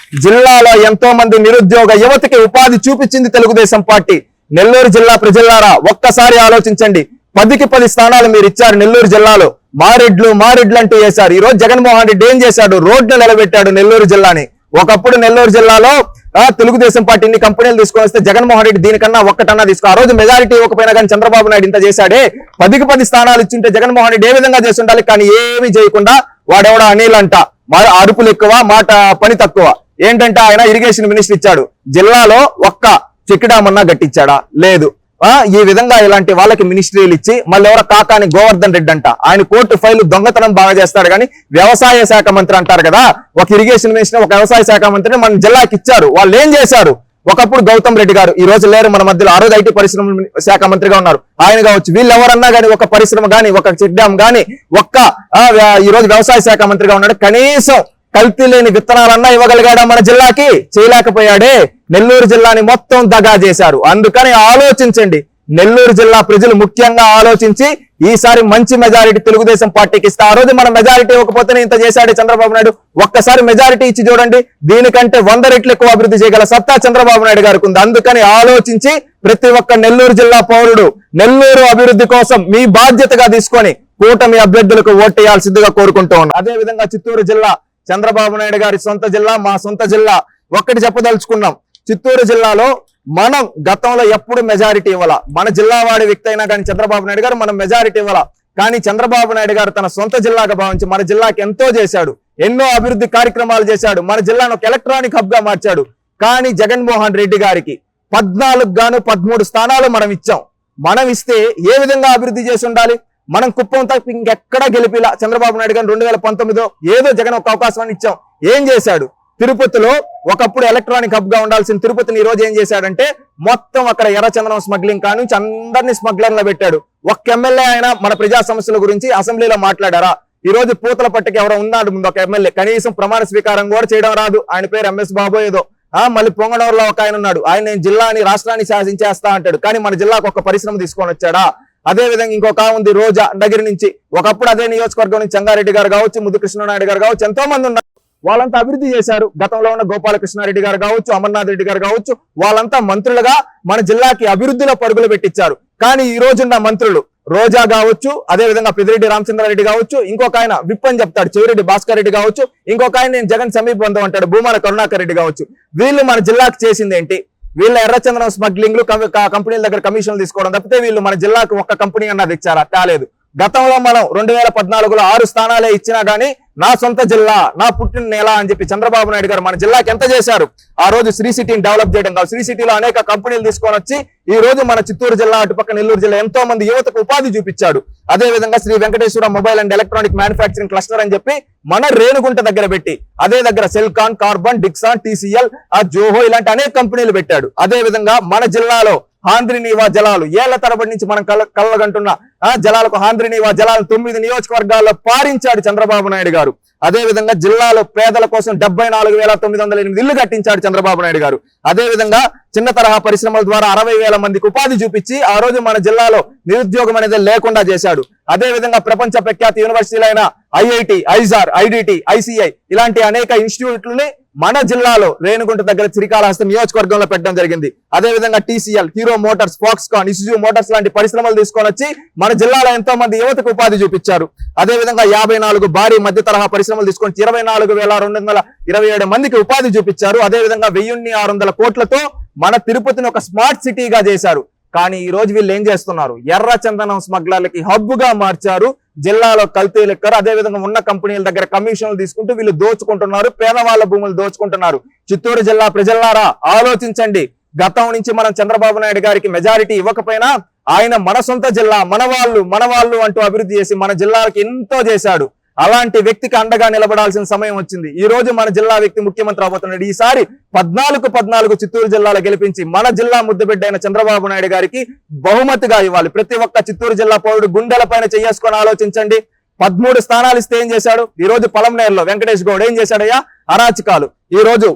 జిల్లాలో ఎంతో మంది నిరుద్యోగ యువతకి ఉపాధి చూపించింది తెలుగుదేశం పార్టీ. నెల్లూరు జిల్లా ప్రజలారా ఒక్కసారి ఆలోచించండి. 10కి 10 స్థానాలు మీరు ఇచ్చారు నెల్లూరు జిల్లాలో. మారెడ్లు అంటూ వేశారు. ఈ రోజు జగన్మోహన్ రెడ్డి ఏం చేశాడు? రోడ్లు నిలబెట్టాడు నెల్లూరు జిల్లాని. ఒకప్పుడు నెల్లూరు జిల్లాలో తెలుగుదేశం పార్టీ ఇన్ని కంపెనీలు తీసుకొని వస్తే జగన్మోహన్ రెడ్డి దీనికన్నా ఒక్కటన్నా తీసుకో. ఆ రోజు మెజారిటీ ఇవ్వకపోయినా కానీ చంద్రబాబు నాయుడు ఇంత చేశాడే. 10కి 10 స్థానాలు ఇచ్చింటే జగన్మోహన్ రెడ్డి ఏ విధంగా చేసి ఉండాలి? కానీ ఏమీ చేయకుండా వాడెవడో అనిల్ అంట, అరుపులు ఎక్కువ, మాట పని తక్కువ. ఏంటంటే ఆయన ఇరిగేషన్ మినిస్టర్ ఇచ్చాడు, జిల్లాలో ఒక్క చెక్ డ్యామ్ అన్నా గట్టించాడా? లేదు. ఈ విధంగా ఇలాంటి వాళ్ళకి మినిస్ట్రీలు ఇచ్చి మళ్ళీ ఎవరో కాకాని గోవర్ధన్ రెడ్డి అంట, ఆయన కోర్టు ఫైలు దొంగతనం బాగా చేస్తాడు కానీ వ్యవసాయ శాఖ మంత్రి అంటారు కదా. ఒక ఇరిగేషన్ మినిస్టర్, ఒక వ్యవసాయ శాఖ మంత్రిని మన జిల్లాకి ఇచ్చారు. వాళ్ళు ఏం చేశారు? ఒకప్పుడు గౌతమ్ రెడ్డి గారు, ఈ రోజు లేరు మన మధ్యలో, ఆ రోజు IT పరిశ్రమ శాఖ మంత్రిగా ఉన్నారు, ఆయన కావచ్చు. వీళ్ళు ఎవరన్నా కానీ ఒక పరిశ్రమ కానీ, ఒక చెక్ డ్యామ్ కానీ, ఈ రోజు వ్యవసాయ శాఖ మంత్రిగా ఉన్నాడు. కనీసం కల్తీ లేని విత్తనాలన్నా ఇవ్వగలిగాడా మన జిల్లాకి? చేయలేకపోయాడే. నెల్లూరు జిల్లాని మొత్తం దగా చేశారు. అందుకని ఆలోచించండి. నెల్లూరు జిల్లా ప్రజలు ముఖ్యంగా ఆలోచించి ఈసారి మంచి మెజారిటీ తెలుగుదేశం పార్టీకి ఇస్తే, ఆ రోజు మన మెజారిటీ ఇవ్వకపోతేనే ఇంత చేశాడు చంద్రబాబు నాయుడు. ఒక్కసారి మెజారిటీ ఇచ్చి చూడండి, దీనికంటే 100 రెట్లు ఎక్కువ అభివృద్ధి చేయగల సత్తా చంద్రబాబు నాయుడు గారికి ఉంది. అందుకని ఆలోచించి ప్రతి ఒక్క నెల్లూరు జిల్లా పౌరుడు నెల్లూరు అభివృద్ధి కోసం మీ బాధ్యతగా తీసుకొని కూటమి అభ్యర్థులకు ఓటేయాల్సిందిగా కోరుకుంటూ ఉన్నాం. అదే విధంగా చిత్తూరు జిల్లా చంద్రబాబు నాయుడు గారి సొంత జిల్లా, మా సొంత జిల్లా. ఒక్కటి చెప్పదలుచుకున్నాం, చిత్తూరు జిల్లాలో మనం గతంలో ఎప్పుడు మెజారిటీ ఇవ్వాల. మన జిల్లా వాడి వ్యక్తి అయినా కానీ చంద్రబాబు నాయుడు గారు మనం మెజారిటీ ఇవ్వాల. కానీ చంద్రబాబు నాయుడు గారు తన సొంత జిల్లాగా భావించి మన జిల్లాకి ఎంతో చేశాడు, ఎన్నో అభివృద్ధి కార్యక్రమాలు చేశాడు, మన జిల్లాను ఒక ఎలక్ట్రానిక్ హబ్ గా మార్చాడు. కానీ జగన్మోహన్ రెడ్డి గారికి 14 గాను 13 స్థానాలు మనం ఇచ్చాం. మనం ఇస్తే ఏ విధంగా అభివృద్ధి చేసి ఉండాలి? మనం కుప్పం తప్ప ఇంకెక్కడా గెలిపిలా. చంద్రబాబు నాయుడు గారు 2019లో ఏదో జగన్ ఒక అవకాశాన్ని ఇచ్చాం. ఏం చేశాడు? తిరుపతిలో ఒకప్పుడు ఎలక్ట్రానిక్ హబ్ గా ఉండాల్సిన తిరుపతిని ఈ రోజు ఏం చేశాడంటే మొత్తం అక్కడ ఎర్రచందనం స్మగ్లింగ్ కాడి నుంచి అందరినీ స్మగ్లర్లో పెట్టాడు. ఒక్క ఎమ్మెల్యే ఆయన మన ప్రజా సమస్యల గురించి అసెంబ్లీలో మాట్లాడారా? ఈ రోజు పూతల పట్టుకు ఎవరో ఉన్నాడు ముందు ఒక ఎమ్మెల్యే, కనీసం ప్రమాణ స్వీకారం కూడా చేయడం రాదు. ఆయన పేరు ఎంఎస్ బాబు ఏదో. మళ్ళీ పొంగనూరులో ఒక ఆయన ఉన్నాడు, ఆయన నేను జిల్లాని రాష్ట్రాన్ని శాసించేస్తా అంటాడు, కానీ మన జిల్లాకు ఒక పరిశ్రమ తీసుకొని వచ్చాడా? అదే విధంగా ఇంకొక ఉంది రోజా దగ్గర నుంచి, ఒకప్పుడు అదే నియోజకవర్గం నుంచి చెంగారెడ్డి గారు కావచ్చు, ముద్దు కృష్ణనాయుడు గారు కావచ్చు, ఎంతో మంది ఉన్నారు. వాళ్ళంతా అభివృద్ధి చేశారు. గతంలో ఉన్న గోపాలకృష్ణారెడ్డి గారు కావచ్చు, అమర్నాథ్ రెడ్డి గారు కావచ్చు, వాళ్ళంతా మంత్రులుగా మన జిల్లాకి అభివృద్ధిలో పరుగులు పెట్టించారు. కానీ ఈ రోజున్న మంత్రులు రోజా కావచ్చు, అదే విధంగా పెద్దిరెడ్డి రామచంద్రారెడ్డి కావచ్చు, ఇంకొక ఆయన విప్ అని చెప్తాడు చెవిరెడ్డి భాస్కర్ రెడ్డి కావచ్చు, ఇంకొక ఆయన నేను జగన్ సమీప బంధం అంటాడు భూమాన కరుణాకర్ రెడ్డి కావచ్చు. వీళ్ళు మన జిల్లాకు చేసింది ఏంటి? వీళ్ళ ఎర్రచందనం స్మగ్లింగ్లు కంపెనీల దగ్గర కమిషన్లు తీసుకోవడం తప్పితే వీళ్ళు మన జిల్లాకు ఒక్క కంపెనీ అన్నది ఇచ్చారా? తేలేదు. గతంలో మనం 2014లో 6 స్థానాలే ఇచ్చినా గానీ నా సొంత జిల్లా, నా పుట్టిన నేల అని చెప్పి చంద్రబాబు నాయుడు గారు మన జిల్లాకి ఎంత చేశారు? ఆ రోజు శ్రీ సిటీని డెవలప్ చేయడం కాదు, శ్రీ సిటీలో అనేక కంపెనీలు తీసుకొని వచ్చి ఈ రోజు మన చిత్తూరు జిల్లా, అటుపక్క నెల్లూరు జిల్లా ఎంతో మంది యువతకు ఉపాధి చూపించాడు. అదే విధంగా Shri Venkateswara mobile and electronic manufacturing cluster అని చెప్పి మన రేణుగుంట దగ్గర పెట్టి, అదే దగ్గర సెల్కాన్, కార్బన్, డిక్సాన్, టీసీఎల్, జోహో ఇలాంటి అనేక కంపెనీలు పెట్టాడు. అదే విధంగా మన జిల్లాలో ఆంధ్రనీవా జలాలు ఏళ్ల తరబడి నుంచి మనం కళ్ళగంటున్న జలాలకు ఆంధ్రనీవా జలాలు 9 నియోజకవర్గాల్లో పారించాడు చంద్రబాబు నాయుడు గారు. అదే విధంగా జిల్లాలో పేదల కోసం 74,908 ఇళ్లు కట్టించాడు చంద్రబాబు నాయుడు గారు. అదే విధంగా చిన్న తరహా పరిశ్రమల ద్వారా 60,000 మందికి ఉపాధి చూపించి ఆ రోజు మన జిల్లాలో నిరుద్యోగం అనేది లేకుండా చేశాడు. అదే విధంగా ప్రపంచ ప్రఖ్యాత యూనివర్సిటీలైన ఐఐటి, ఐజార్, ఐడిటి, ఐసిఐ ఇలాంటి అనేక ఇన్స్టిట్యూట్లని మన జిల్లాలో రేణుగుంట దగ్గర శ్రీకాళహస్తి నియోజకవర్గంలో పెట్టడం జరిగింది. అదే విధంగా TCL, hero Motors, Foxconn, Isuzu Motors లాంటి పరిశ్రమలు తీసుకొని వచ్చి మన జిల్లాలో ఎంతో మంది యువతకు ఉపాధి చూపించారు. అదే విధంగా 54 భారీ మధ్య తరహా పరిశ్రమలు తీసుకొని 24,227 మందికి ఉపాధి చూపించారు. అదే విధంగా 1,600 కోట్లతో మన తిరుపతిని ఒక స్మార్ట్ సిటీగా చేశారు. కానీ ఈ రోజు వీళ్ళు ఏం చేస్తున్నారు? ఎర్ర చందనం స్మగ్లర్లకి హబ్బుగా మార్చారు. జిల్లాలో కల్తీ లెక్కరు, అదే విధంగా ఉన్న కంపెనీల దగ్గర కమిషన్లు తీసుకుంటూ వీళ్ళు దోచుకుంటున్నారు, పేదవాళ్ళ భూములు దోచుకుంటున్నారు. చిత్తూరు జిల్లా ప్రజలారా ఆలోచించండి. గతం నుంచి మనం చంద్రబాబు నాయుడు గారికి మెజారిటీ ఇవ్వకపోయినా ఆయన మన సొంత జిల్లా, మనవాళ్ళు అంటూ అభివృద్ధి చేసి మన జిల్లాకి ఎంతో చేశాడు. అలాంటి వ్యక్తికి అండగా నిలబడాల్సిన సమయం వచ్చింది. ఈ రోజు మన జిల్లా వ్యక్తి ముఖ్యమంత్రి అవబోతున్నాడు. ఈసారి 14 చిత్తూరు జిల్లాలో గెలిపించి మన జిల్లా ముద్దుబిడ్డ అయిన చంద్రబాబు నాయుడు గారికి బహుమతిగా ఇవ్వాలి. ప్రతి ఒక్క చిత్తూరు జిల్లా పౌరుడు గుండెల పైన చేసుకొని ఆలోచించండి. 13 స్థానాలు ఇస్తే ఏం చేశాడు? ఈ రోజు పొలంనేరులో వెంకటేష్ గౌడ్ ఏం చేశాడయ్యా? అరాచకాలు. ఈ రోజు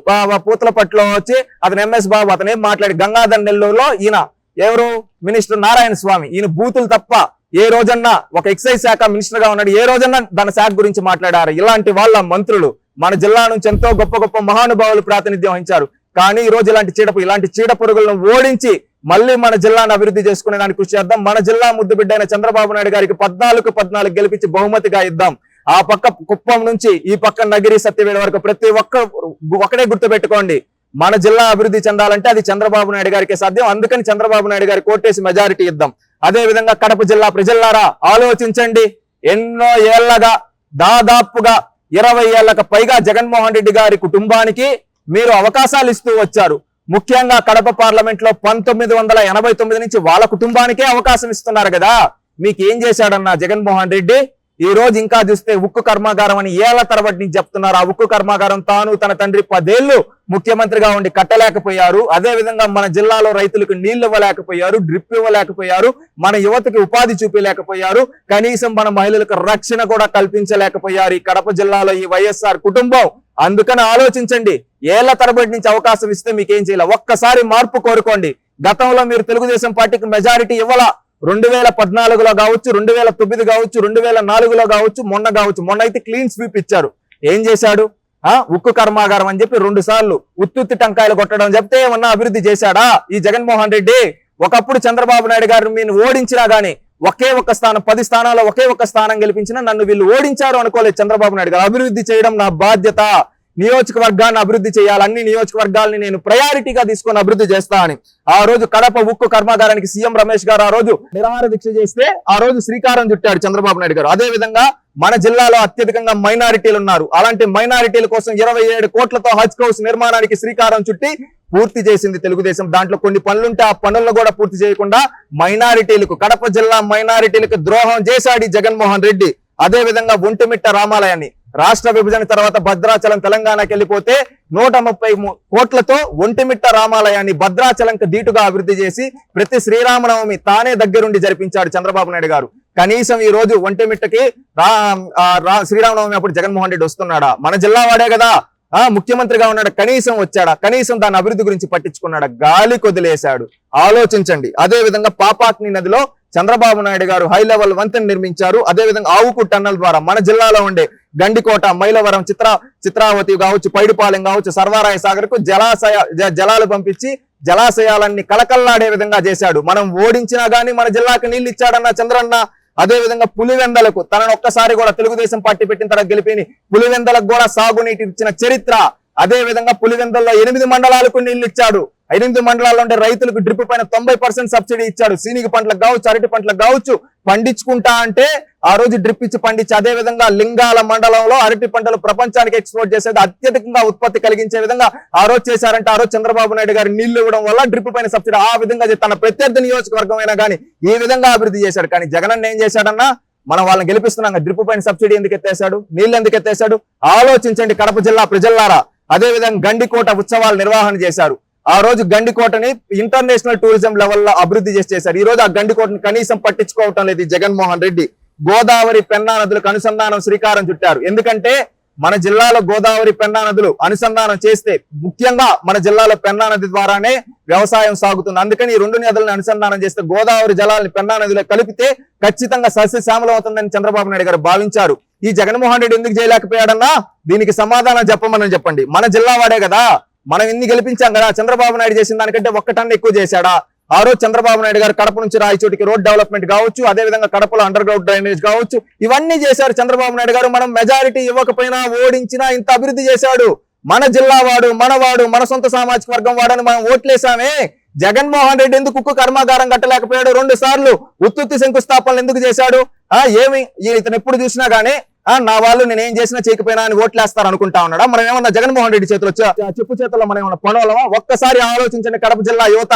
పూతలపట్లో వచ్చి అతను ఎంఎస్ బాబు అతను ఏం మాట్లాడి గంగాధర్ నెల్లూరులో ఈయన ఎవరు మినిస్టర్ నారాయణ స్వామి, ఈయన బూతులు తప్ప ఏ రోజన్నా ఒక ఎక్సైజ్ శాఖ మినిస్టర్ గా ఉన్నాడు, ఏ రోజన్నా దాని శాఖ గురించి మాట్లాడారు? ఇలాంటి వాళ్ళ మంత్రులు మన జిల్లా నుంచి ఎంతో గొప్ప మహానుభావులు ప్రాతినిధ్యం వహించారు. కానీ ఈ రోజు ఇలాంటి చీడ పురుగులను ఓడించి మళ్ళీ మన జిల్లాను అభివృద్ధి చేసుకునే దానికి కృషి చేద్దాం. మన జిల్లా ముద్దుబిడ్డ అయిన చంద్రబాబు నాయుడు గారికి 14 గెలిపించి బహుమతిగా ఇద్దాం. ఆ పక్క కుప్పం నుంచి ఈ పక్క నగిరి సత్యవేడ వరకు ప్రతి ఒక్కడే గుర్తుపెట్టుకోండి, మన జిల్లా అభివృద్ధి చెందాలంటే అది చంద్రబాబు నాయుడు గారికి సాధ్యం. అందుకని చంద్రబాబు నాయుడు గారికి కోటేసి మెజారిటీ ఇద్దాం. అదే విధంగా కడప జిల్లా ప్రజలారా ఆలోచించండి. ఎన్నో ఏళ్లగా దాదాపుగా 20 ఏళ్లకు పైగా జగన్మోహన్ రెడ్డి గారి కుటుంబానికి మీరు అవకాశాలు ఇస్తూ వచ్చారు. ముఖ్యంగా కడప పార్లమెంట్ లో 1989 నుంచి వాళ్ళ కుటుంబానికే అవకాశం ఇస్తున్నారు కదా. మీకు ఏం చేశాడన్నా జగన్మోహన్ రెడ్డి? ఈ రోజు ఇంకా చూస్తే ఉక్కు కర్మాగారం అని ఏళ్ల తరబడి నుంచి చెప్తున్నారు. ఆ ఉక్కు కర్మాగారం తాను తన తండ్రి 10 ఏళ్లు ముఖ్యమంత్రిగా ఉండి కట్టలేకపోయారు. అదే విధంగా మన జిల్లాలో రైతులకు నీళ్లు ఇవ్వలేకపోయారు, డ్రిప్ ఇవ్వలేకపోయారు, మన యువతకి ఉపాధి చూపించలేకపోయారు, కనీసం మన మహిళలకు రక్షణ కూడా కల్పించలేకపోయారు ఈ కడప జిల్లాలో ఈ వైఎస్ఆర్ కుటుంబం. అందుకని ఆలోచించండి. ఏళ్ల తరబడి నుంచి అవకాశం ఇస్తే మీకేం చేయాలి? ఒక్కసారి మార్పు కోరుకోండి. గతంలో మీరు తెలుగుదేశం పార్టీకి మెజారిటీ ఇవ్వాల. 2014లో కావచ్చు, 2009 కావచ్చు, 2004లో కావచ్చు, మొన్న అయితే క్లీన్ స్వీప్ ఇచ్చారు. ఏం చేశాడు? ఉక్కు కర్మాగారం అని చెప్పి 2 సార్లు ఉత్తుత్తి టంకాయలు కొట్టడం చెప్తే ఏమన్నా అభివృద్ధి చేశాడా ఈ జగన్మోహన్ రెడ్డి? ఒకప్పుడు చంద్రబాబు నాయుడు గారు మీరు ఓడించినా గానీ ఒకే ఒక్క స్థానం, 10 స్థానాల్లో ఒకే ఒక్క స్థానం గెలిపించినా నన్ను వీళ్ళు ఓడించారు అనుకోలేదు చంద్రబాబు నాయుడు గారు. అభివృద్ధి చేయడం నా బాధ్యత, నియోజకవర్గాన్ని అభివృద్ధి చేయాలి, అన్ని నియోజకవర్గాల్ని నేను ప్రయారిటీగా తీసుకొని అభివృద్ధి చేస్తా అని ఆ రోజు కడప ఉక్కు కర్మాగారానికి సీఎం రమేష్ గారు ఆ రోజు నిరాహార దీక్ష చేస్తే ఆ రోజు శ్రీకారం చుట్టాడు చంద్రబాబు నాయుడు గారు. అదే విధంగా మన జిల్లాలో అత్యధికంగా మైనారిటీలు ఉన్నారు. అలాంటి మైనారిటీల కోసం 27 కోట్లతో హజ్ హౌస్ నిర్మాణానికి శ్రీకారం చుట్టి పూర్తి చేసింది తెలుగుదేశం. దాంట్లో కొన్ని పనులుంటే ఆ పనులను కూడా పూర్తి చేయకుండా మైనారిటీలకు, కడప జిల్లా మైనారిటీలకు ద్రోహం చేశాడు జగన్మోహన్ రెడ్డి. అదే విధంగా ఒంటిమిట్ట రామాలయాన్ని రాష్ట్ర విభజన తర్వాత భద్రాచలం తెలంగాణకి వెళ్ళిపోతే 130 కోట్లతో ఒంటిమిట్ట రామాలయాన్ని భద్రాచలంకి దీటుగా అభివృద్ధి చేసి ప్రతి శ్రీరామనవమి తానే దగ్గరుండి జరిపించాడు చంద్రబాబు నాయుడు గారు. కనీసం ఈ రోజు ఒంటిమిట్టకి శ్రీరామనవమి అప్పుడు జగన్మోహన్ రెడ్డి వస్తున్నాడా? మన జిల్లా వాడే కదా, ముఖ్యమంత్రిగా ఉన్నాడు, కనీసం వచ్చాడా? కనీసం దాని అభివృద్ధి గురించి పట్టించుకున్నాడా? గాలి కొదిలేశాడు. ఆలోచించండి. అదే విధంగా పాపాక్ని నదిలో చంద్రబాబు నాయుడు గారు హై లెవెల్ వంతెన నిర్మించారు. అదే విధంగా ఆవుకు టన్నల్ ద్వారా మన జిల్లాలో ఉండే గండికోట, మైలవరం, చిత్రావతి కావచ్చు, పైడిపాలెం కావచ్చు, సర్వారాయ సాగర్ కు జలాలు పంపించి జలాశయాలన్నీ కలకల్లాడే విధంగా చేశాడు. మనం ఓడించినా గానీ మన జిల్లాకి నీళ్లు ఇచ్చాడన్న చంద్రన్న. అదే విధంగా పులివెందలకు తనను ఒక్కసారి కూడా తెలుగుదేశం పార్టీ పెట్టిన తర్వాత గెలిపిని పులివెందలకు కూడా సాగునీటి ఇచ్చిన చరిత్ర. అదే విధంగా పులివెందల్లో 8 మండలాలకు నీళ్లు ఇచ్చాడు. 8 మండలాల్లో ఉండే రైతులకు డ్రిప్ పైన 90% సబ్సిడీ ఇచ్చాడు. సీనిగి పంటలకు కావచ్చు, అరటి పంటలకు కావచ్చు, పండించుకుంటా అంటే ఆ రోజు డ్రిప్ ఇచ్చి పండించి. అదే విధంగా లింగాల మండలంలో అరటి పంటలు ప్రపంచానికి ఎక్స్పోర్ట్ చేసేది, అత్యధికంగా ఉత్పత్తి కలిగించే విధంగా ఆ రోజు చేశారంటే ఆ రోజు చంద్రబాబు నాయుడు గారు నీళ్లు ఇవ్వడం వల్ల డ్రిప్ పైన సబ్సిడీ ఆ విధంగా తన ప్రత్యర్థి నియోజకవర్గం అయినా కానీ ఈ విధంగా అభివృద్ధి చేశాడు. కానీ జగన్ ఏం చేశాడన్నా, మనం వాళ్ళని గెలిపిస్తున్నాం, డ్రిప్ పైన సబ్సిడీ ఎందుకు ఎత్తేశాడు, నీళ్లు ఎందుకు ఎత్తేశాడు? ఆలోచించండి కడప జిల్లా ప్రజల్లారా. అదే విధంగా గండికోట ఉత్సవాలు నిర్వహణ చేశారు. ఆ రోజు గండికోటని ఇంటర్నేషనల్ టూరిజం లెవెల్లో అభివృద్ధి చేశారు. ఈ రోజు ఆ గండికోటని కనీసం పట్టించుకోవటం లేదు జగన్మోహన్ రెడ్డి. గోదావరి పెన్నా నదులకు అనుసంధానం శ్రీకారం చుట్టారు. ఎందుకంటే మన జిల్లాలో గోదావరి పెన్నా నదులు అనుసంధానం చేస్తే ముఖ్యంగా మన జిల్లాలో పెన్నా నది ద్వారానే వ్యవసాయం సాగుతుంది. అందుకని ఈ 2 నదులను అనుసంధానం చేస్తే గోదావరి జలాలని పెన్నా నదిలో కలిపితే ఖచ్చితంగా సస్యశ్యామలం అవుతుందని చంద్రబాబు నాయుడు గారు భావించారు. ఈ జగన్మోహన్ రెడ్డి ఎందుకు చేయలేకపోయాడన్నా, దీనికి సమాధానం చెప్పమని చెప్పండి. మన జిల్లా వాడే కదా, మనం ఇన్ని గెలిపించాం కదా. చంద్రబాబు నాయుడు చేసిన దానికంటే 1 టన్ను ఎక్కువ చేశాడా? ఆ రోజు చంద్రబాబు నాయుడు గారు కడప నుంచి రాయచోటికి రోడ్ డెవలప్మెంట్ కావచ్చు, అదే విధంగా కడపలో అండర్ గ్రౌండ్ డ్రైనేజ్ కావచ్చు, ఇవన్నీ చేశారు చంద్రబాబు నాయుడు గారు. మనం మెజారిటీ ఇవ్వకపోయినా ఓడించినా ఇంత అభివృద్ధి చేశాడు. మన జిల్లా వాడు, మనవాడు, మన సొంత సామాజిక వర్గం వాడని మనం ఓట్లేసామే. జగన్మోహన్ రెడ్డి ఎందుకు ఉక్కు కర్మాగారం కట్టలేకపోయాడు? 2 సార్లు ఉత్తుత్తి శంకుస్థాపనలు ఎందుకు చేశాడు? ఏమి ఇతను ఎప్పుడు చూసినా గానీ నా వాళ్ళు నేనేం చేసినా చేయకపోయినా అని ఓట్లేస్తారు అనుకుంటా ఉన్నాడా? మనం ఏమన్నా జగన్మోహన్ రెడ్డి చేతిలో చెప్పు చేతుల్లో మనం ఏమన్నా పనులమా? ఒక్కసారి ఆలోచించండి కడప జిల్లా యువత.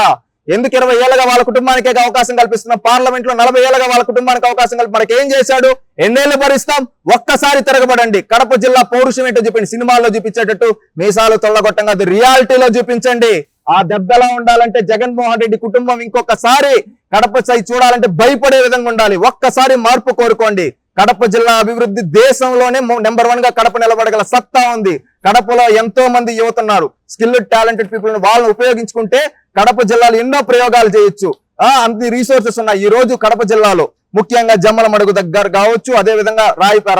ఎందుకు 20 ఏళ్ళగా వాళ్ళ కుటుంబానికే అవకాశం కల్పిస్తున్నాం? పార్లమెంట్ లో 40 ఏళ్ళగా వాళ్ళ కుటుంబానికి అవకాశం కల్పి మనకి ఏం చేశాడు? ఎన్నేళ్ళు భరిస్తాం? ఒక్కసారి తిరగబడండి. కడప జిల్లా పౌరుషం ఏంటో చూపించండి. సినిమాల్లో చూపించేటట్టు మీసాలు తొల్లగొట్టంగా అది రియాలిటీలో చూపించండి. ఆ దెబ్బలా ఉండాలంటే జగన్మోహన్ రెడ్డి కుటుంబం ఇంకొకసారి కడప సై చూడాలంటే భయపడే విధంగా ఉండాలి. ఒక్కసారి మార్పు కోరుకోండి. కడప జిల్లా అభివృద్ధి దేశంలోనే నెంబర్ 1 గా కడప నిలబడగల సత్తా ఉంది. కడపలో ఎంతో మంది యువత ఉన్నారు, స్కిల్డ్ టాలెంటెడ్ పీపుల్. వాళ్ళని ఉపయోగించుకుంటే కడప జిల్లాలో ఎన్నో ప్రయోగాలు చేయొచ్చు. అన్ని రీసోర్సెస్ ఉన్నాయి. ఈ రోజు కడప జిల్లాలో ముఖ్యంగా జమ్మల మడుగు దగ్గర కావచ్చు, అదే విధంగా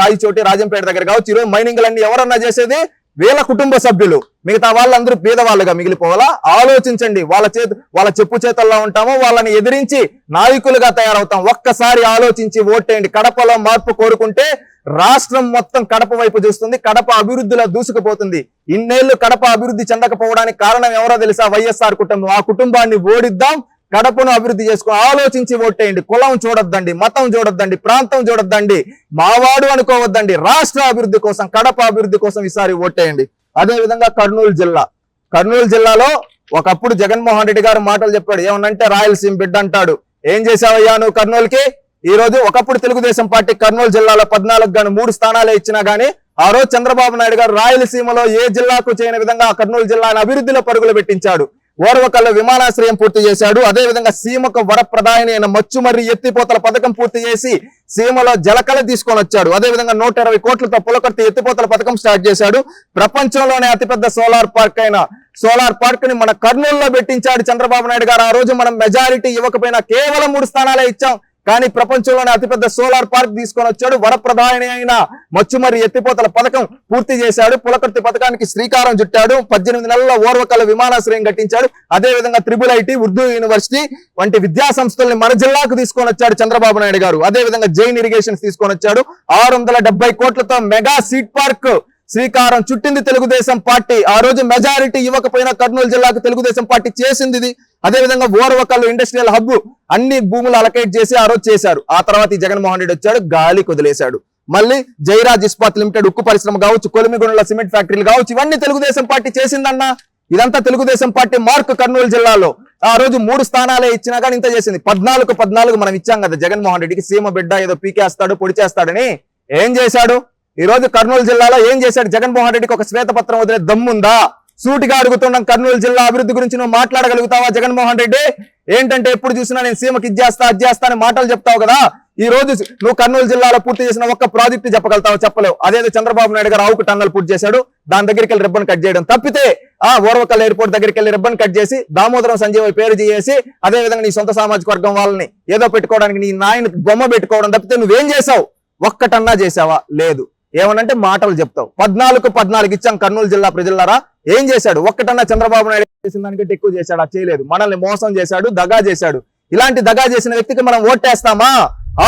రాయచోటి, రాజంపేట దగ్గర కావచ్చు. ఈరోజు మైనింగ్లన్నీ ఎవరన్నా చేసేది వీళ్ళ కుటుంబ సభ్యులు. మిగతా వాళ్ళందరూ పేదవాళ్ళుగా మిగిలిపోవాలా? ఆలోచించండి. వాళ్ళ చెప్పు చేతల్లో ఉంటామో వాళ్ళని ఎదిరించి నాయకులుగా తయారవుతాం. ఒక్కసారి ఆలోచించి ఓటేయండి. కడపలో మార్పు కోరుకుంటే రాష్ట్రం మొత్తం కడప వైపు చూస్తుంది. కడప అభివృద్ధిలో దూసుకుపోతుంది. ఇన్నేళ్లు కడప అభివృద్ధి చెందకపోవడానికి కారణం ఎవరో తెలుసా? వైఎస్ఆర్ కుటుంబం. ఆ కుటుంబాన్ని ఓడిద్దాం, కడపను అభివృద్ధి చేసుకో. ఆలోచించి ఓటేయండి. కులం చూడొద్దండి, మతం చూడొద్దండి, ప్రాంతం చూడొద్దండి, మావాడు అనుకోవద్దండి. రాష్ట్ర అభివృద్ధి కోసం, కడప అభివృద్ధి కోసం ఈసారి ఓటేయండి. అదే విధంగా కర్నూలు జిల్లాలో ఒకప్పుడు జగన్మోహన్ రెడ్డి గారు మాటలు చెప్పాడు. ఏమనంటే రాయలసీమ బిడ్డ అంటాడు. ఏం చేశావయ్యా నువ్వు కర్నూలుకి? ఈ రోజు ఒకప్పుడు తెలుగుదేశం పార్టీ కర్నూలు జిల్లాలో 14 గాను 3 స్థానాలే ఇచ్చినా గానీ ఆ రోజు చంద్రబాబు నాయుడు గారు రాయలసీమలో ఏ జిల్లాకు చేయని విధంగా కర్నూలు జిల్లాను అభివృద్ధిలో పరుగులు పెట్టించాడు. ఓర్వకల్లో విమానాశ్రయం పూర్తి చేశాడు. అదే విధంగా సీమకు వరప్రదాయని అయిన మచ్చుమర్రి ఎత్తిపోతల పథకం పూర్తి చేసి సీమలో జలకళ తీసుకొని వచ్చాడు. అదే విధంగా 120 కోట్లతో పులకర్తి ఎత్తిపోతల పథకం స్టార్ట్ చేశాడు. ప్రపంచంలోనే అతిపెద్ద సోలార్ పార్క్ ని మన కర్నూలులో పెట్టించాడు చంద్రబాబు నాయుడు గారు. ఆ రోజు మనం మెజారిటీ ఇవ్వకపోయినా కేవలం 3 స్థానాలే ఇచ్చాం. కానీ ప్రపంచంలోనే అతిపెద్ద సోలార్ పార్క్ తీసుకొని వచ్చాడు. వరప్రదాయని అయిన మచ్చుమర్రి ఎత్తిపోతల పథకం పూర్తి చేశాడు. పులకర్తి పథకానికి శ్రీకారం చుట్టాడు. 18 నెలల్లో ఓర్వకల్ల విమానాశ్రయం కట్టించాడు. అదే విధంగా IIIT, ఉర్దూ యూనివర్సిటీ వంటి విద్యా సంస్థల్ని మన జిల్లాకు తీసుకొని వచ్చాడు చంద్రబాబు నాయుడు గారు. అదే విధంగా జైన్ ఇరిగేషన్స్ తీసుకొని వచ్చాడు. 670 కోట్లతో మెగా సీడ్ పార్క్ శ్రీకారం చుట్టింది తెలుగుదేశం పార్టీ. ఆ రోజు మెజారిటీ ఇవ్వకపోయినా కర్నూలు జిల్లాకు తెలుగుదేశం పార్టీ చేసింది ఇది. అదే విధంగా ఓర్వకల్లు ఇండస్ట్రియల్ హబ్ అన్ని భూములు అలకేట్ చేసి ఆ రోజు చేశారు. ఆ తర్వాత ఈ జగన్మోహన్ రెడ్డి వచ్చాడు, గాలి కొదిలేశాడు. మళ్ళీ జైరాజ్ ఇస్పాత్ లిమిటెడ్ ఉక్కు పరిశ్రమ కావచ్చు, కొలిమిగుండ్ల సిమెంట్ ఫ్యాక్టరీలు కావచ్చు, ఇవన్నీ తెలుగుదేశం పార్టీ చేసిందన్నా. ఇదంతా తెలుగుదేశం పార్టీ మార్క్ కర్నూలు జిల్లాలో. ఆ రోజు 3 స్థానాలే ఇచ్చినా కానీ ఇంత చేసింది. 14 మనం ఇచ్చాం కదా జగన్మోహన్ రెడ్డికి. సీమ బిడ్డ ఏదో పీకేస్తాడు, పొడి చేస్తాడని. ఏం చేశాడు? ఈ రోజు కర్నూలు జిల్లాలో ఏం చేశాడు? జగన్మోహన్ రెడ్డికి ఒక శ్వేతపత్రం వదిలే దమ్ముందా? సూటిగా అడుగుతున్నాం, కర్నూలు జిల్లా అభివృద్ధి గురించి నువ్వు మాట్లాడగలుగుతావా జగన్మోహన్ రెడ్డి? ఏంటంటే ఎప్పుడు చూసినా నేను సీమకి ఇది చేస్తా అది చేస్తా అని మాటలు చెప్తావు కదా. ఈ రోజు నువ్వు కర్నూలు జిల్లాలో పూర్తి చేసిన ఒక్క ప్రాజెక్టు చెప్పగలుగుతావు? చెప్పలేవు. అదేదో చంద్రబాబు నాయుడు గారు ఆవుకు టన్నల్ పూర్తి చేశాడు, దాని దగ్గరికి వెళ్ళి రిబ్బన్ కట్ చేయడం తప్పితే ఓర్వకల్ ఎయిర్పోర్ట్ దగ్గరికి వెళ్ళి రిబ్బన్ కట్ చేసి దామోదరం సంజయ్ పేరు చేసి అదే విధంగా నీ సొంత సామాజిక వర్గం వాళ్ళని ఏదో పెట్టుకోవడానికి నీ నాయన బొమ్మ పెట్టుకోవడం తప్పితే నువ్వేం చేసావు? ఒక్కటన్నా చేసావా? లేదు. ఏమనంటే మాటలు చెప్తావు. 14 ఇచ్చాం కర్నూలు జిల్లా ప్రజలారా. ఏం చేశాడు? ఒక్కటన్నా చంద్రబాబు నాయుడు చేసిన దానికంటే ఎక్కువ చేశాడు? అది చేయలేదు. మనల్ని మోసం చేశాడు, దగా చేశాడు. ఇలాంటి దగా చేసిన వ్యక్తికి మనం ఓటేస్తామా?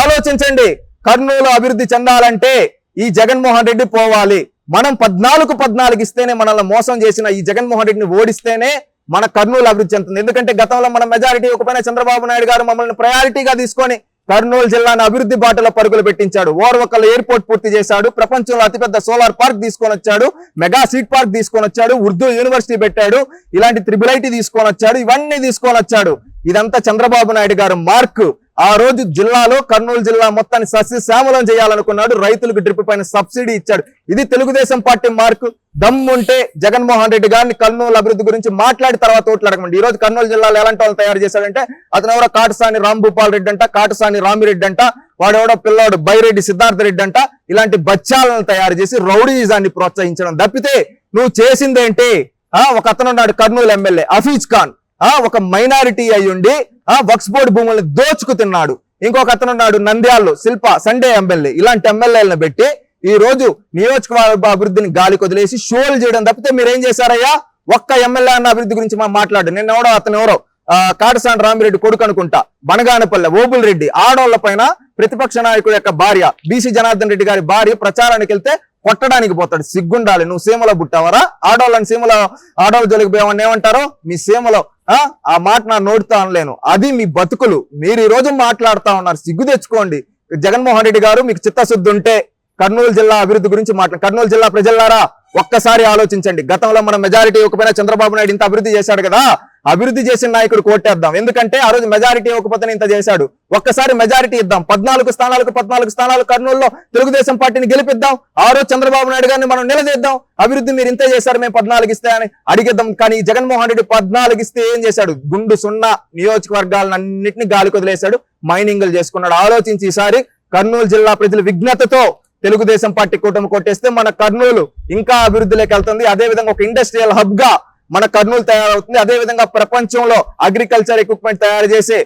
ఆలోచించండి. కర్నూలు అభివృద్ధి చెందాలంటే ఈ జగన్మోహన్ రెడ్డి పోవాలి. మనం 14 ఇస్తేనే, మనల్ని మోసం చేసిన ఈ జగన్మోహన్ రెడ్డిని ఓడిస్తేనే మన కర్నూలు అభివృద్ధి చెందుతుంది. ఎందుకంటే గతంలో మన మెజారిటీ ఇవ్వకపోయినా చంద్రబాబు నాయుడు గారు మమ్మల్ని ప్రయారిటీగా తీసుకొని కర్నూలు జిల్లాను అభివృద్ధి బాటలో పరుగులు పెట్టించాడు. ఓర్వకల్ ఎయిర్పోర్ట్ పూర్తి చేశాడు, ప్రపంచంలో అతిపెద్ద సోలార్ పార్క్ తీసుకొని వచ్చాడు, మెగా సీట్ పార్క్ తీసుకొని వచ్చాడు, ఉర్దూ యూనివర్సిటీ పెట్టాడు, ఇలాంటి IIIT తీసుకొని వచ్చాడు, ఇవన్నీ తీసుకొని వచ్చాడు. ఇదంతా చంద్రబాబు నాయుడు గారు మార్క్. ఆ రోజు జిల్లాలో కర్నూలు జిల్లా మొత్తాన్ని సస్యశ్యామలం చేయాలనుకున్నాడు. రైతులకు డ్రిప్ పైన సబ్సిడీ ఇచ్చాడు. ఇది తెలుగుదేశం పార్టీ మార్కు. దమ్ముంటే జగన్మోహన్ రెడ్డి గారిని కర్నూలు అభివృద్ధి గురించి మాట్లాడి తర్వాత ఓట్లు అడగండి. ఈ రోజు కర్నూలు జిల్లాలో ఎలాంటి వాళ్ళు తయారు చేశాడంటే, అతను ఎవరో కాటసాని రాంభూపాల్ రెడ్డి అంట, కాటసాని రామిరెడ్డి అంట, వాడెవడో పిల్లాడు బైరెడ్డి సిద్ధార్థ రెడ్డి అంట. ఇలాంటి బచ్చాలను తయారు చేసి రౌడీజాన్ని ప్రోత్సహించడం తప్పితే నువ్వు చేసిందేంటి? ఒక అతను ఉన్నాడు కర్నూలు ఎమ్మెల్యే హఫీజ్ ఖాన్, ఒక మైనారిటీ అయ్యుండి వక్స్ బోర్డు భూముల్ని దోచుకు తిన్నాడు. ఇంకొక అతను ఉన్నాడు నంద్యాలలో శిల్ప సండే ఎమ్మెల్యే. ఇలాంటి ఎమ్మెల్యేలను పెట్టి ఈ రోజు నియోజకవర్గ అభివృద్ధిని గాలికి వదిలేసి షోలు చేయడం తప్పితే మీరేం చేశారయ్యా? ఒక్క ఎమ్మెల్యే అన్న అభివృద్ధి గురించి మాట్లాడు. నిన్న ఎవడో అతను ఎవరో కాటసాని రామిరెడ్డి కొడుకు అనుకుంటా, బనగానపల్లె ఓబుల్ రెడ్డి ఆడోళ్ల పైన ప్రతిపక్ష నాయకుడు యొక్క భార్య బీసీ జనార్దన్ రెడ్డి గారి భార్య ప్రచారానికి వెళ్తే కొట్టడానికి పోతాడు. సిగ్గుండాలి. నువ్వు సీమలో పుట్టావరా? ఆడోళ్ళని సీమలో ఆడోళ్ళ జోలికి పోయామని ఏమంటారు? మీ సీమలో ఆ మాట నా నోటితో అనలేను. అది మీ బతుకులు. మీరు ఈ రోజు మాట్లాడుతా ఉన్నారు. సిగ్గు తెచ్చుకోండి. జగన్మోహన్ రెడ్డి గారు మీకు చిత్తశుద్ధి ఉంటే కర్నూలు జిల్లా అభివృద్ధి గురించి కర్నూలు జిల్లా ప్రజలారా ఒక్కసారి ఆలోచించండి. గతంలో మన మెజారిటీ ఇవ్వకపోయినా చంద్రబాబు నాయుడు ఇంత అభివృద్ధి చేశాడు కదా, అభివృద్ధి చేసిన నాయకుడు కోటేద్దాం. ఎందుకంటే ఆ రోజు మెజారిటీ ఇవ్వకపోతే ఇంత చేశాడు. ఒక్కసారి మెజారిటీ ఇద్దాం. 14 స్థానాలు కర్నూలులో తెలుగుదేశం పార్టీని గెలిపిద్దాం. ఆ రోజు చంద్రబాబు నాయుడు గారిని మనం నిలదీద్దాం. అభివృద్ధి మీరు ఇంతే చేశారు, మేము 14 ఇస్తే అని అడిగిద్దాం. కానీ జగన్మోహన్ రెడ్డి 14 ఇస్తే ఏం చేశాడు? గుండు సున్నా నియోజకవర్గాలన్నింటినీ గాలికి వదిలేశాడు, మైనింగ్లు చేసుకున్నాడు. ఆలోచించి ఈసారి కర్నూలు జిల్లా ప్రజలు విజ్ఞతతో తెలుగుదేశం పార్టీ కూటమి కొట్టేస్తే మన కర్నూలు ఇంకా అభివృద్ధిలోకి వెళ్తుంది. అదే విధంగా ఒక ఇండస్ట్రియల్ హబ్ గా మన కర్నూలు తయారవుతుంది. అదే విధంగా ప్రపంచంలో అగ్రికల్చర్ ఎక్విప్మెంట్ తయారు చేసే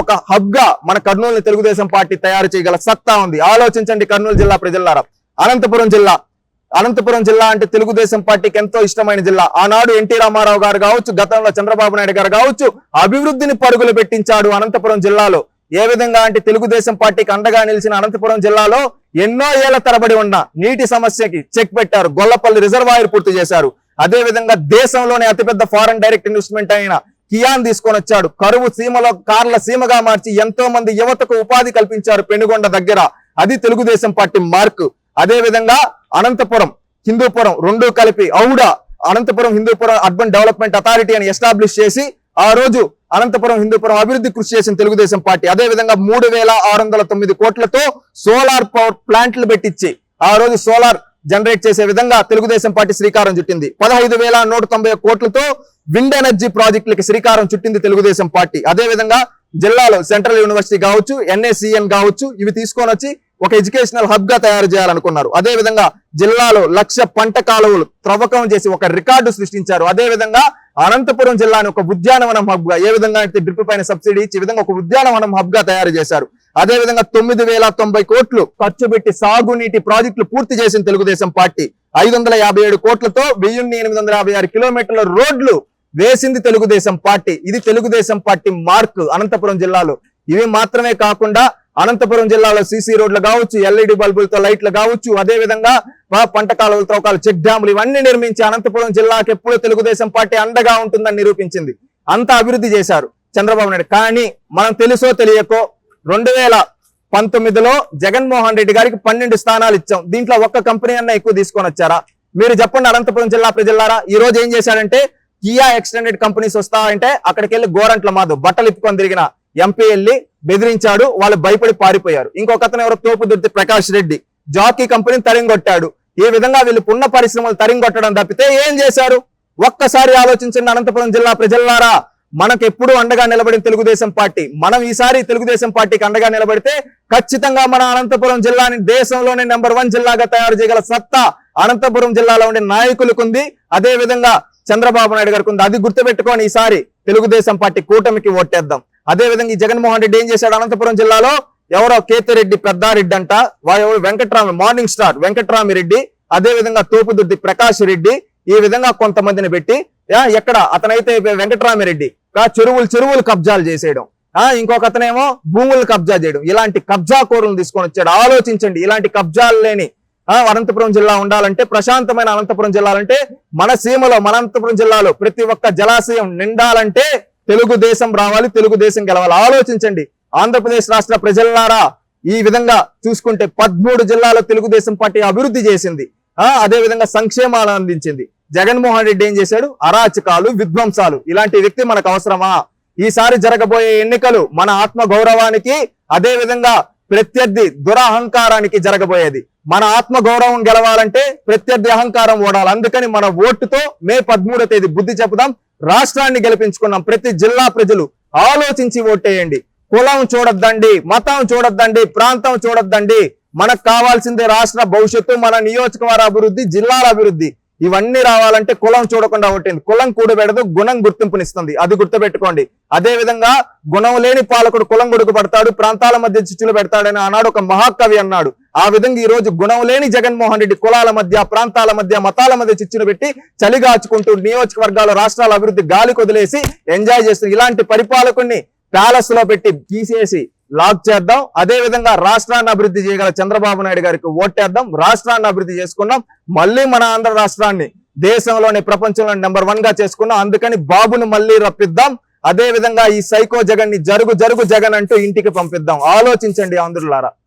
ఒక హబ్ గా మన కర్నూలు తెలుగుదేశం పార్టీ తయారు చేయగల సత్తా ఉంది. ఆలోచించండి కర్నూలు జిల్లా ప్రజలారా. అనంతపురం జిల్లా అంటే తెలుగుదేశం పార్టీకి ఎంతో ఇష్టమైన జిల్లా. ఆనాడు ఎన్టీ రామారావు గారు కావచ్చు, గతంలో చంద్రబాబు నాయుడు గారు కావచ్చు, అభివృద్ధిని పరుగులు పెట్టించాడు అనంతపురం జిల్లాలో. ఏ విధంగా అంటే తెలుగుదేశం పార్టీకి అండగా నిలిచిన అనంతపురం జిల్లాలో ఎన్నో ఏళ్ల తరబడి ఉన్న నీటి సమస్యకి చెక్ పెట్టారు. గొల్లపల్లి రిజర్వాయర్ పూర్తి చేశారు. అదే విధంగా దేశంలోనే అతిపెద్ద ఫారెన్ డైరెక్ట్ ఇన్వెస్ట్మెంట్ అయిన కియాన్ తీసుకొని వచ్చాడు. కరువు సీమలో కార్ల సీమగా మార్చి ఎంతో మంది యువతకు ఉపాధి కల్పించారు పెనుగొండ దగ్గర. అది తెలుగుదేశం పార్టీ మార్కు. అదే విధంగా అనంతపురం హిందూపురం రెండు కలిపి Anantapuram Hindupuram urban development authority అని ఎస్టాబ్లిష్ చేసి ఆ రోజు అనంతపురం హిందూపురం అభివృద్ధి కృషి చేసిన తెలుగుదేశం పార్టీ. అదే విధంగా 3609 కోట్లతో సోలార్ పవర్ ప్లాంట్లు పెట్టించి ఆ రోజు సోలార్ జనరేట్ చేసే విధంగా తెలుగుదేశం పార్టీ శ్రీకారం చుట్టింది. 15,190 కోట్లతో విండ్ ఎనర్జీ ప్రాజెక్టులకి శ్రీకారం చుట్టింది తెలుగుదేశం పార్టీ. అదే విధంగా జిల్లాలో సెంట్రల్ యూనివర్సిటీ కావచ్చు, NACN కావచ్చు, ఇవి తీసుకొని వచ్చి ఒక ఎడ్యుకేషనల్ హబ్ గా తయారు చేయాలనుకున్నారు. అదే విధంగా జిల్లాలో 1,00,000 పంట కాలువలు త్రవ్వకం చేసి ఒక రికార్డు సృష్టించారు. అదే విధంగా అనంతపురం జిల్లాని ఒక ఉద్యానవనం హబ్ గా, ఏ విధంగా అయితే డ్రిప్ పైన సబ్సిడీ ఇచ్చి విధంగా ఒక ఉద్యానవనం హబ్ గా తయారు చేశారు. అదే విధంగా 9,090 కోట్లు ఖర్చు పెట్టి సాగునీటి ప్రాజెక్టులు పూర్తి చేసిన తెలుగుదేశం పార్టీ. 557 కోట్లతో 1,856 కిలోమీటర్ల రోడ్లు వేసింది తెలుగుదేశం పార్టీ. ఇది తెలుగుదేశం పార్టీ మార్క్ అనంతపురం జిల్లాలో. ఇవి మాత్రమే కాకుండా అనంతపురం జిల్లాలో CC రోడ్లు కావచ్చు, LED బల్బులతో లైట్లు కావచ్చు, అదే విధంగా పంట కాలువలు, త్రవ్వకాలు, చెక్ డ్యాములు ఇవన్నీ నిర్మించి అనంతపురం జిల్లాకి ఎప్పుడు తెలుగుదేశం పార్టీ అండగా ఉంటుందని నిరూపించింది. అంత అభివృద్ధి చేశారు చంద్రబాబు నాయుడు. కానీ మనం తెలుసో తెలియకో 2019లో జగన్మోహన్ రెడ్డి గారికి 12 స్థానాలు ఇచ్చాం. దీంట్లో ఒక్క కంపెనీ అన్న ఎక్కువ తీసుకొని వచ్చారా? మీరు చెప్పండి అనంతపురం జిల్లా ప్రజలారా. ఈ రోజు ఏం చేశాడంటే కియా ఎక్స్టెండెడ్ కంపెనీస్ వస్తాయంటే అక్కడికి వెళ్ళి గోరంట్ల మాధవ్ బట్టలు ఇప్పుకొని తిరిగిన MP వెళ్ళి బెదిరించాడు. వాళ్ళు భయపడి పారిపోయారు. ఇంకొక అతను ఎవరో తోపు దుర్తి ప్రకాష్ రెడ్డి జాకీ కంపెనీని తరింగొట్టాడు. ఈ విధంగా వీళ్ళు పున్న పరిశ్రమలు తరింగొట్టడం తప్పితే ఏం చేశారు? ఒక్కసారి ఆలోచించండి అనంతపురం జిల్లా ప్రజలారా. మనకు ఎప్పుడు అండగా నిలబడిన తెలుగుదేశం పార్టీ. మనం ఈసారి తెలుగుదేశం పార్టీకి అండగా నిలబడితే ఖచ్చితంగా మన అనంతపురం జిల్లాని దేశంలోనే నెంబర్ 1 జిల్లాగా తయారు చేయగల సత్తా అనంతపురం జిల్లాలో ఉండే నాయకులకు ఉంది. అదే విధంగా చంద్రబాబు నాయుడు గారికి ఉంది. అది గుర్తుపెట్టుకొని ఈసారి తెలుగుదేశం పార్టీ కూటమికి ఓటేద్దాం. అదే విధంగా ఈ జగన్మోహన్ రెడ్డి ఏం చేశాడు? అనంతపురం జిల్లాలో ఎవరో కేతిరెడ్డి పెద్దారెడ్డి అంట, వాడు వెంకట్రామి మార్నింగ్ స్టార్ వెంకట్రామిరెడ్డి, అదే విధంగా తోపుదుర్తి ప్రకాష్ రెడ్డి, ఈ విధంగా కొంతమందిని పెట్టి ఎక్కడ అతనైతే వెంకట్రామిరెడ్డి చెరువులు కబ్జాలు చేసేయడం, ఇంకొక అతనేమో భూములు కబ్జా చేయడం, ఇలాంటి కబ్జా కోరులను తీసుకొని వచ్చాడు. ఆలోచించండి. ఇలాంటి కబ్జాలు లేని అనంతపురం జిల్లా ఉండాలంటే, ప్రశాంతమైన అనంతపురం జిల్లాలంటే, మన సీమలో మన అనంతపురం జిల్లాలో ప్రతి ఒక్క జలాశయం నిండాలంటే తెలుగుదేశం రావాలి, తెలుగుదేశం గెలవాలి. ఆలోచించండి ఆంధ్రప్రదేశ్ రాష్ట్ర ప్రజలారా. ఈ విధంగా చూసుకుంటే 13 జిల్లాలో తెలుగుదేశం పార్టీ అభివృద్ధి చేసింది. అదే విధంగా సంక్షేమాలు అందించింది. జగన్మోహన్ రెడ్డి ఏం చేశాడు? అరాచకాలు, విధ్వంసాలు. ఇలాంటి వ్యక్తి మనకు అవసరమా? ఈసారి జరగబోయే ఎన్నికలు మన ఆత్మ గౌరవానికి, అదే విధంగా ప్రత్యర్థి దురహంకారానికి జరగబోయేది. మన ఆత్మ గౌరవం గెలవాలంటే ప్రత్యర్థి అహంకారం ఓడాలి. అందుకని మన ఓటుతో మే 13వ తేదీ బుద్ధి చెప్పుదాం. రాష్ట్రాన్ని గెలిపించుకున్నాం. ప్రతి జిల్లా ప్రజలు ఆలోచించి ఓటేయండి. కులం చూడొద్దండి, మతం చూడొద్దండి, ప్రాంతం చూడొద్దండి. మనకు కావాల్సిందే రాష్ట్ర భవిష్యత్తు, మన నియోజకవర్గ అభివృద్ధి, జిల్లాల అభివృద్ధి. ఇవన్నీ రావాలంటే కులం చూడకుండా ఓటేయండి. కులం కూడబెడదు, గుణం గుర్తింపునిస్తుంది. అది గుర్తుపెట్టుకోండి. అదే విధంగా గుణం లేని పాలకుడు కులం గొడుగుపడతాడు, ప్రాంతాల మధ్య చిచ్చులు పెడతాడని ఆనాడు ఒక మహాకవి అన్నాడు. ఆ విధంగా ఈ రోజు గుణం లేని జగన్మోహన్ రెడ్డి కులాల మధ్య, ప్రాంతాల మధ్య, మతాల మధ్య చిచ్చులు పెట్టి చలిగాచుకుంటూ నియోజకవర్గాల రాష్ట్రాల అభివృద్ధి గాలి కొదిలేసి ఎంజాయ్ చేస్తుంది. ఇలాంటి పరిపాలకుడిని ప్యాలెస్ లో పెట్టి తీసేసి లాక్ చేద్దాం. అదే విధంగా రాష్ట్రాన్ని అభివృద్ధి చేయగల చంద్రబాబు నాయుడు గారికి ఓటేద్దాం. రాష్ట్రాన్ని అభివృద్ధి చేసుకున్నాం. మళ్ళీ మన ఆంధ్ర రాష్ట్రాన్ని దేశంలోని ప్రపంచంలో నెంబర్ 1 గా చేసుకున్నాం. అందుకని బాబును మళ్ళీ రప్పిద్దాం. అదే విధంగా ఈ సైకో జగన్ ని జరుగు జగన్ అంటూ ఇంటికి పంపిద్దాం. ఆలోచించండి ఆంధ్రులారా.